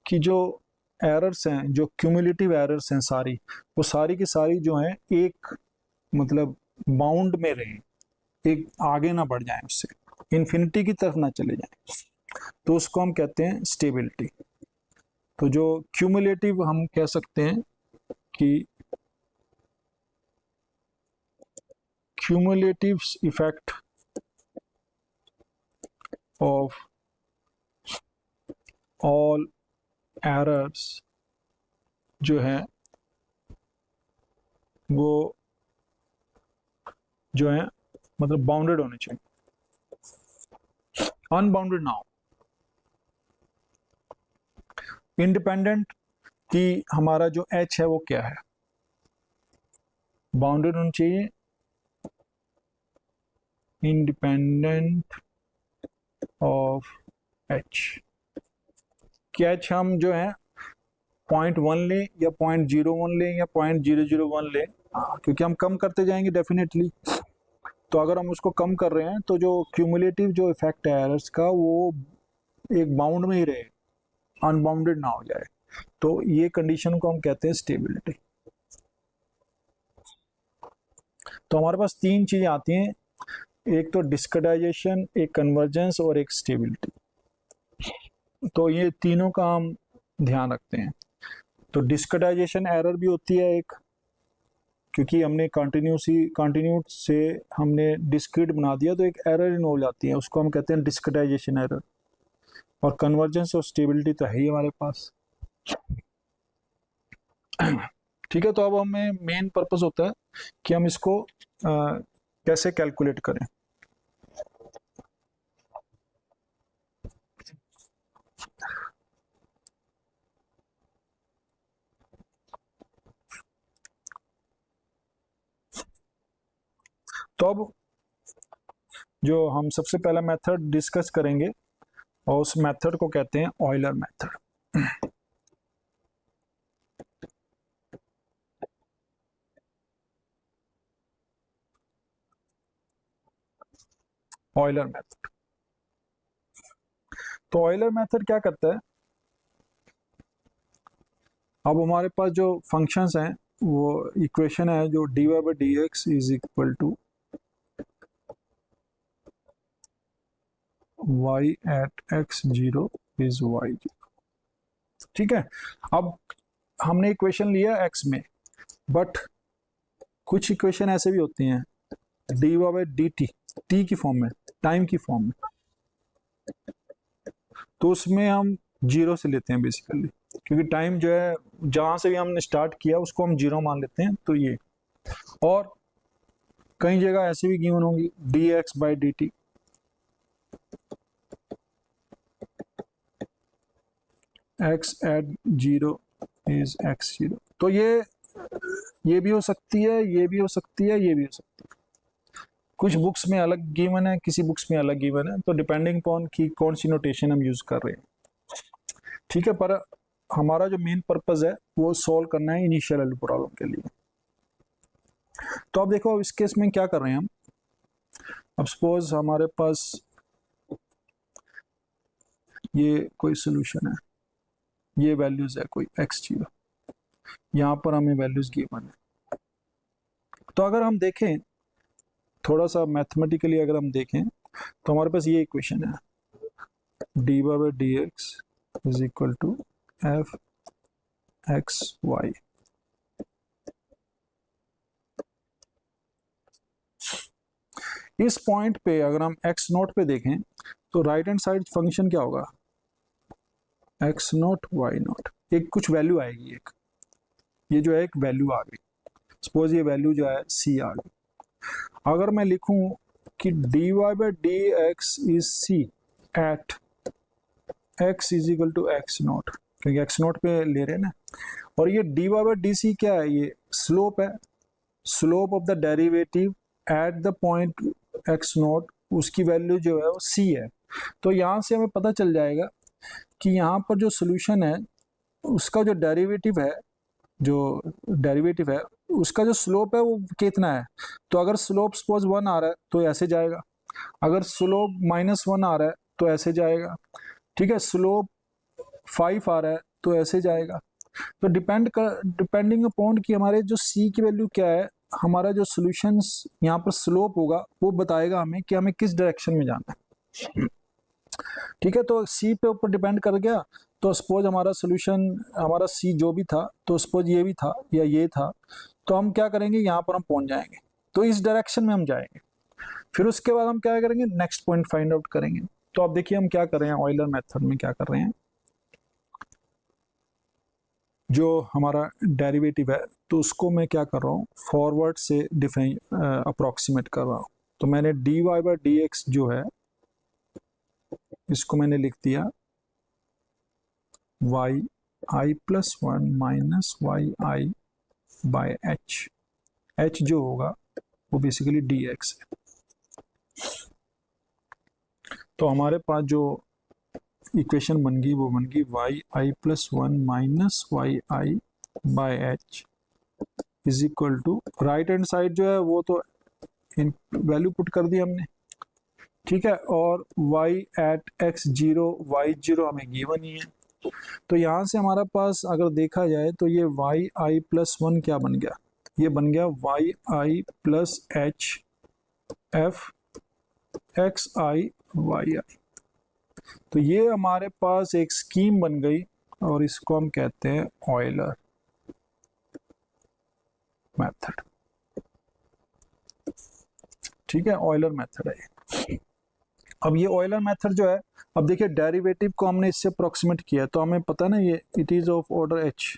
कि जो एरर्स हैं, जो क्यूमुलेटिव एरर्स हैं सारी, वो सारी की सारी जो हैं एक मतलब बाउंड में रहे, एक आगे ना बढ़ जाए, उससे इन्फिनिटी की तरफ ना चले जाए, तो उसको हम कहते हैं स्टेबिलिटी। तो जो क्यूमुलेटिव हम कह सकते हैं कि cumulative effect of all errors जो है वो जो है मतलब बाउंडेड होने चाहिए, अनबाउंडेड ना हो। इंडिपेंडेंट कि हमारा जो एच है वो क्या है, बाउंडेड होना चाहिए, इंडिपेंडेंट ऑफ एच। कि एच हम जो है 0.1 लें या 0.01 लें या 0.001 लें, क्योंकि हम कम करते जाएंगे डेफिनेटली। तो अगर हम उसको कम कर रहे हैं तो जो क्यूमुलेटिव जो इफेक्ट है एरर्स का वो एक बाउंड में ही रहे, अनबाउंडेड ना हो जाए। तो ये कंडीशन को हम कहते हैं स्टेबिलिटी। तो हमारे पास तीन चीजें आती हैं, एक तो डिस्क्रेटाइजेशन, एक कन्वर्जेंस और एक स्टेबिलिटी। तो ये तीनों का हम ध्यान रखते हैं। तो डिस्क्रेटाइजेशन एरर भी होती है एक, क्योंकि हमने कंटिन्यूट से हमने डिस्क्रीट बना दिया तो एक एरर इन हो जाती है, उसको हम कहते हैं डिस्क्रेटाइजेशन एरर। और कन्वर्जेंस और स्टेबिलिटी तो है ही हमारे पास। ठीक है, तो अब हमें मेन पर्पस होता है कि हम इसको कैसे कैलकुलेट करें। तो अब जो हम सबसे पहला मेथड डिस्कस करेंगे और उस मेथड को कहते हैं ऑयलर मेथड। ऑयलर मेथड, तो ऑयलर मेथड क्या करता है, अब हमारे पास जो फंक्शंस हैं वो इक्वेशन है जो dy by dx is equal to y at x0 is y0। ठीक है, अब हमने इक्वेशन लिया x में, बट कुछ इक्वेशन ऐसे भी होती हैं dy by dt, t की फॉर्म में, टाइम की फॉर्म में, तो उसमें हम जीरो से लेते हैं बेसिकली, क्योंकि टाइम जो है जहां से भी हमने स्टार्ट किया उसको हम जीरो मान लेते हैं। तो ये, और कई जगह ऐसे भी गिवन होंगी dx by dt, x at 0 is x0। तो ये भी हो सकती है, ये भी हो सकती है, ये भी हो सकती है। कुछ बुक्स में अलग गिवन है, किसी बुक्स में अलग गिवन है, तो डिपेंडिंग अपॉन कि कौन सी नोटेशन हम यूज कर रहे हैं। ठीक है, पर हमारा जो मेन पर्पस है वो सॉल्व करना है इनिशियल वैल्यू प्रॉब्लम के लिए। तो अब देखो, अब इस केस में क्या कर रहे हैं हम, अब सपोज हमारे पास ये कोई सोल्यूशन है, ये वैल्यूज है कोई x0, यहाँ पर हमें वैल्यूज गिवन है। तो अगर हम देखें थोड़ा सा मैथमेटिकली, अगर हम देखें तो हमारे पास ये इक्वेशन है dy by dx is equal to F X Y. इस पॉइंट पे अगर हम एक्स नोट पे देखें तो राइट हैंड साइड फंक्शन क्या होगा, एक्स नोट वाई नोट, एक कुछ वैल्यू आएगी, एक ये जो है एक वैल्यू आ गई, सपोज ये वैल्यू जो है सी आ गई। अगर मैं लिखूं कि dy by dx is C at x is equal to X naught, क्योंकि एक्स नोट पे ले रहे हैं ना, और ये dy by dc क्या है, ये स्लोप है, slope of the derivative at the point x note, उसकी वैल्यू जो है वो c है। तो यहाँ से हमें पता चल जाएगा कि यहाँ पर जो सोल्यूशन है उसका जो डेरिवेटिव है, उसका जो स्लोप है वो कितना है। तो अगर स्लोप सपोज 1 आ रहा है तो ऐसे जाएगा, अगर स्लोप -1 आ रहा है तो ऐसे जाएगा, ठीक है, स्लोप 5 आ रहा है तो ऐसे जाएगा। तो डिपेंडिंग अपॉन कि हमारे जो सी की वैल्यू क्या है, हमारा जो सोल्यूशन यहाँ पर स्लोप होगा वो बताएगा हमें कि हमें किस डायरेक्शन में जाना है। ठीक है, तो सी पे ऊपर डिपेंड कर गया, तो सपोज हमारा सोल्यूशन, हमारा सी जो भी था, तो सपोज ये भी था या ये था, तो हम क्या करेंगे, यहाँ पर हम पहुंच जाएंगे, तो इस डायरेक्शन में हम जाएंगे। फिर उसके बाद हम क्या करेंगे, नेक्स्ट पॉइंट फाइंड आउट करेंगे। तो अब देखिए हम क्या कर रहे हैं, ऑयलर मेथड में क्या कर रहे हैं, जो हमारा डेरिवेटिव है तो उसको मैं क्या कर रहा हूँ, फॉरवर्ड से अप्रोक्सीमेट कर रहा हूँ। तो मैंने dy बाई डी एक्स जो है इसको मैंने लिख दिया Y I plus one minus Y I by H. H जो होगा वो बेसिकली डी एक्स है। तो हमारे पास जो इक्वेशन बन गई वो बन गई Y I plus one minus Y I by H is equal to, right hand side जो है वो तो इन वैल्यू पुट कर दी हमने, ठीक है, और y at X zero Y zero हमें गिवन ही है। तो यहाँ से हमारा पास अगर देखा जाए तो ये वाई आई प्लस वन क्या बन गया, ये बन गया Y I plus H F X I Y आई। तो ये हमारे पास एक स्कीम बन गई और इसको हम कहते हैं ऑयलर मेथड। ठीक है, ऑयलर मेथड है ये। अब ये ऑयलर मेथड जो है, अब देखिए डेरिवेटिव को हमने इससे अप्रोक्सीमेट किया तो हमें पता है ना ये it is of order H.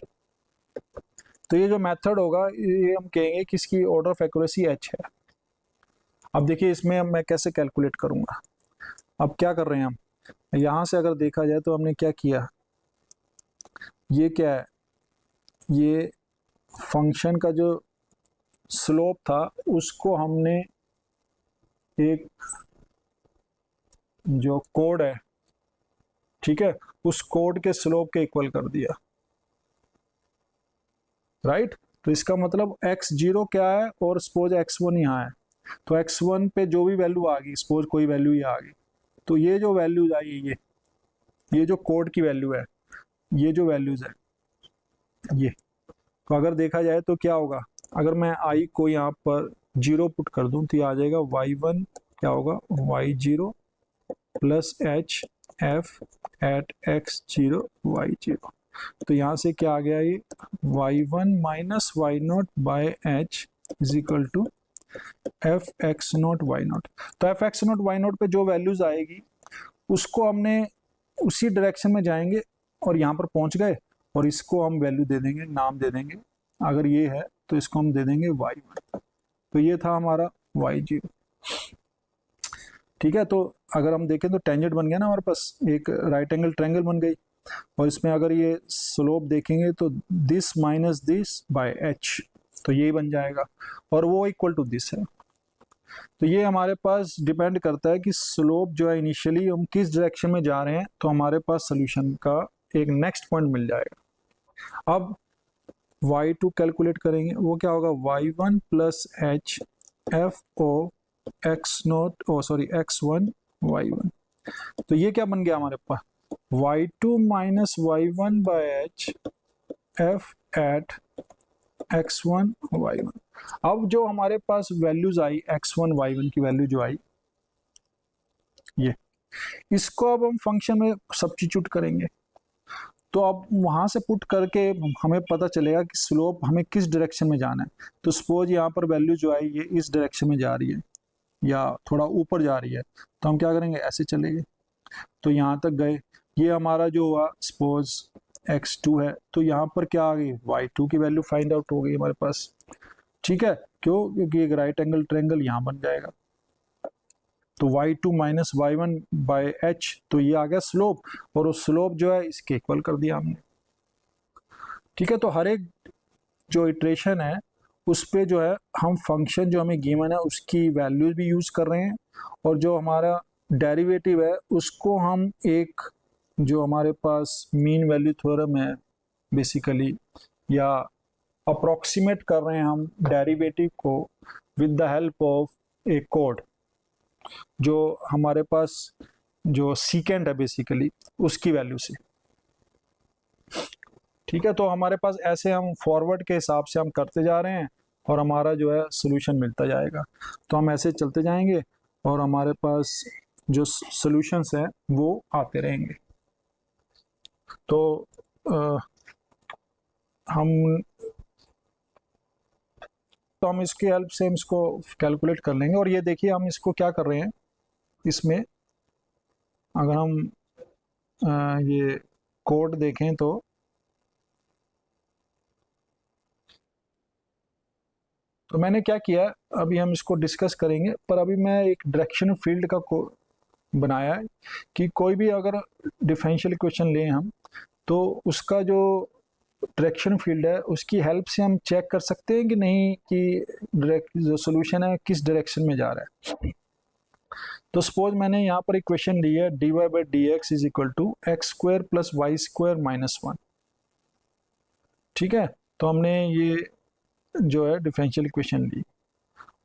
तो ये जो मेथड होगा ये हम कहेंगे कि इसकी ऑर्डर ऑफ एक्यूरेसी एच है। अब देखिए इसमें मैं कैसे कैलकुलेट करूंगा। अब क्या कर रहे हैं हम, यहाँ से अगर देखा जाए तो हमने क्या किया, ये क्या है, ये फंक्शन का जो स्लोप था उसको हमने एक जो कोड है, ठीक है, उस कोड के स्लोप के इक्वल कर दिया, राइट। तो इसका मतलब x0 क्या है और सपोज x1 यहाँ है, तो x1 पे जो भी वैल्यू आ गई, सपोज कोई वैल्यू ये आ गई, तो ये जो वैल्यूज आई ये जो कोड की वैल्यू है, ये जो वैल्यूज है ये, तो अगर देखा जाए तो क्या होगा, अगर मैं i को यहाँ पर 0 पुट कर दूं तो ये आ जाएगा y1 क्या होगा y0 plus H F eight x0 y0। तो यहाँ से क्या आ गया, ये y1 minus Y naught by H is equal to F X naught Y naught. तो F X naught Y naught पे जो वैल्यूज आएगी उसको हमने उसी डायरेक्शन में जाएंगे और यहाँ पर पहुंच गए और इसको हम वैल्यू दे देंगे, नाम दे देंगे, अगर ये है तो इसको हम दे देंगे y1। तो ये था हमारा y0, ठीक है। तो अगर हम देखें तो टेंजेंट बन गया ना हमारे पास, एक राइट एंगल ट्रायंगल बन गई, और इसमें अगर ये स्लोप देखेंगे तो this minus this by H, तो ये बन जाएगा और वो इक्वल टू दिस है। तो ये हमारे पास डिपेंड करता है कि स्लोप जो है इनिशियली हम किस डायरेक्शन में जा रहे हैं, तो हमारे पास सोल्यूशन का एक नेक्स्ट पॉइंट मिल जाएगा। अब y2 कैलकुलेट करेंगे, वो क्या होगा y1 plus H F O X naught O sorry x1 y1। तो ये क्या बन गया हमारे पास y2 minus y1 by H F at x1 y1। अब जो हमारे पास वैल्यूज आई x1 y1 की वैल्यू जो आई, ये इसको अब हम फंक्शन में सब्स्टिट्यूट करेंगे। तो अब वहां से पुट करके हमें पता चलेगा कि स्लोप हमें किस डायरेक्शन में जाना है। तो सपोज यहाँ पर वैल्यू जो आई ये इस डायरेक्शन में जा रही है या थोड़ा ऊपर जा रही है, तो हम क्या करेंगे, ऐसे चलेंगे तो यहाँ तक गए। ये हमारा जो हुआ सपोज x2 है, तो यहाँ पर क्या आ गई y2 की वैल्यू फाइंड आउट हो गई हमारे पास, ठीक है, क्यों, क्योंकि एक राइट एंगल ट्रायंगल यहाँ बन जाएगा। तो y2 minus Y one by H, तो ये आ गया स्लोप, और उस स्लोप जो है इसके इक्वल कर दिया हमने, ठीक है। तो हर एक जो इटरेशन है उस पे जो है हम फंक्शन जो हमें गिवन है उसकी वैल्यूज भी यूज कर रहे हैं, और जो हमारा डेरिवेटिव है उसको हम एक जो हमारे पास मीन वैल्यू थ्योरम है बेसिकली, या अप्रोक्सीमेट कर रहे हैं हम डेरिवेटिव को with the help of A code जो हमारे पास जो सीकेंड है बेसिकली उसकी वैल्यू से, ठीक है। तो हमारे पास ऐसे हम फॉरवर्ड के हिसाब से हम करते जा रहे हैं और हमारा जो है सोल्यूशन मिलता जाएगा। तो हम ऐसे चलते जाएंगे और हमारे पास जो सोल्यूशंस हैं वो आते रहेंगे। तो हम हम इसकी हेल्प से हम इसको कैलकुलेट कर लेंगे। और ये देखिए हम इसको क्या कर रहे हैं, इसमें अगर हम ये कोड देखें तो तो मैंने क्या किया, अभी हम इसको डिस्कस करेंगे, पर अभी मैं एक डायरेक्शन फील्ड का बनाया है कि कोई भी अगर डिफरेंशियल इक्वेशन लें हम, तो उसका जो डायरेक्शन फील्ड है उसकी हेल्प से हम चेक कर सकते हैं कि नहीं कि जो सोल्यूशन है किस डायरेक्शन में जा रहा है। तो सपोज मैंने यहाँ पर इक्वेशन ली है dy by D X is equal to X square plus Y square minus 1। ठीक है, तो हमने ये जो है डिफरेंशियल इक्वेशन ली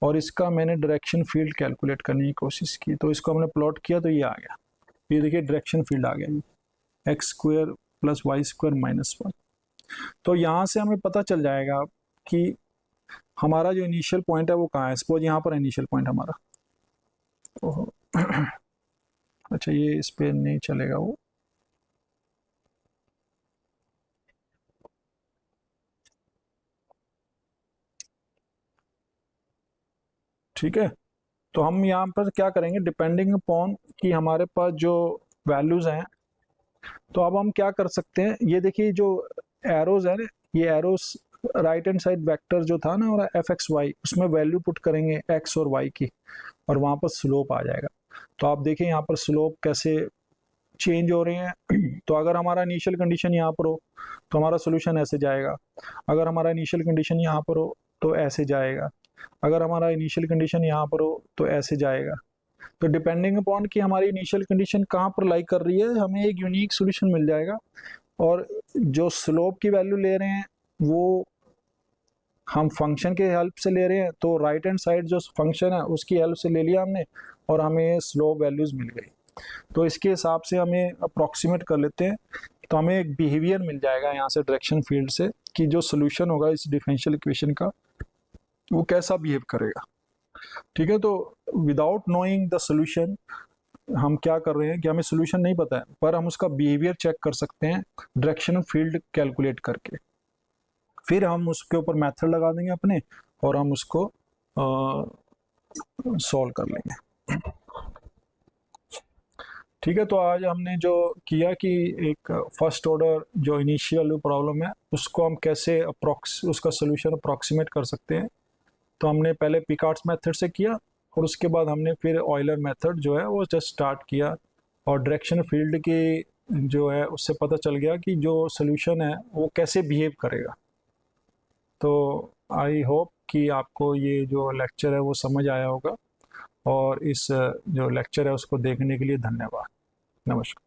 और इसका मैंने डायरेक्शन फील्ड कैलकुलेट करने की कोशिश की, तो इसको हमने प्लॉट किया तो ये आ गया, ये देखिए डायरेक्शन फील्ड आ गया x square plus Y square minus 1। तो यहाँ से हमें पता चल जाएगा कि हमारा जो इनिशियल पॉइंट है वो कहाँ है। सपोज यहाँ पर इनिशियल पॉइंट हमारा, ओहो अच्छा ये इस पे नहीं चलेगा वो, ठीक है। तो हम यहाँ पर क्या करेंगे, डिपेंडिंग अपॉन कि हमारे पास जो वैल्यूज़ हैं, तो अब हम क्या कर सकते हैं, ये देखिए जो एरोज है, ये arrows right hand side vector जो था ना और एफ एक्स वाई, उसमें वैल्यू पुट करेंगे एक्स और वाई की और वहाँ पर स्लोप आ जाएगा। तो आप देखें यहाँ पर स्लोप कैसे चेंज हो रहे हैं। तो अगर हमारा इनिशियल कंडीशन यहाँ पर हो तो हमारा सोल्यूशन ऐसे जाएगा, अगर हमारा इनिशियल कंडीशन यहाँ पर हो तो ऐसे जाएगा, अगर हमारा इनिशियल कंडीशन यहाँ पर हो तो ऐसे जाएगा। तो डिपेंडिंग अपॉन कि हमारी इनिशियल कंडीशन कहाँ पर लाई कर रही है, हमें एक यूनिक सोल्यूशन मिल जाएगा। और जो स्लोप की वैल्यू ले रहे हैं वो हम फंक्शन के हेल्प से ले रहे हैं, तो राइट हैंड साइड जो फंक्शन है उसकी हेल्प से ले लिया हमने और हमें स्लोप वैल्यूज मिल गई। तो इसके हिसाब से हमें अप्रॉक्सीमेट कर लेते हैं, तो हमें एक बिहेवियर मिल जाएगा यहाँ से डायरेक्शन फील्ड से कि जो सोल्यूशन होगा इस डिफरेंशियल इक्वेशन का वो कैसा बिहेव करेगा। ठीक है, तो विदाउट नोइंग द सोल्यूशन हम क्या कर रहे हैं कि हमें सोल्यूशन नहीं पता है, पर हम उसका बिहेवियर चेक कर सकते हैं डायरेक्शन फील्ड कैलकुलेट करके। फिर हम उसके ऊपर मेथड लगा देंगे अपने और हम उसको सॉल्व कर लेंगे। ठीक है, तो आज हमने जो किया कि एक फर्स्ट ऑर्डर जो इनिशियल प्रॉब्लम है उसको हम कैसे उसका सोल्यूशन अप्रॉक्सीमेट कर सकते हैं। तो हमने पहले पिकार्ड्स मेथड से किया और उसके बाद हमने फिर ऑयलर मेथड जो है वो जस्ट स्टार्ट किया और डायरेक्शन फील्ड की जो है उससे पता चल गया कि जो सोल्यूशन है वो कैसे बिहेव करेगा। तो आई होप कि आपको ये जो लेक्चर है वो समझ आया होगा और इस जो लेक्चर है उसको देखने के लिए धन्यवाद। नमस्कार।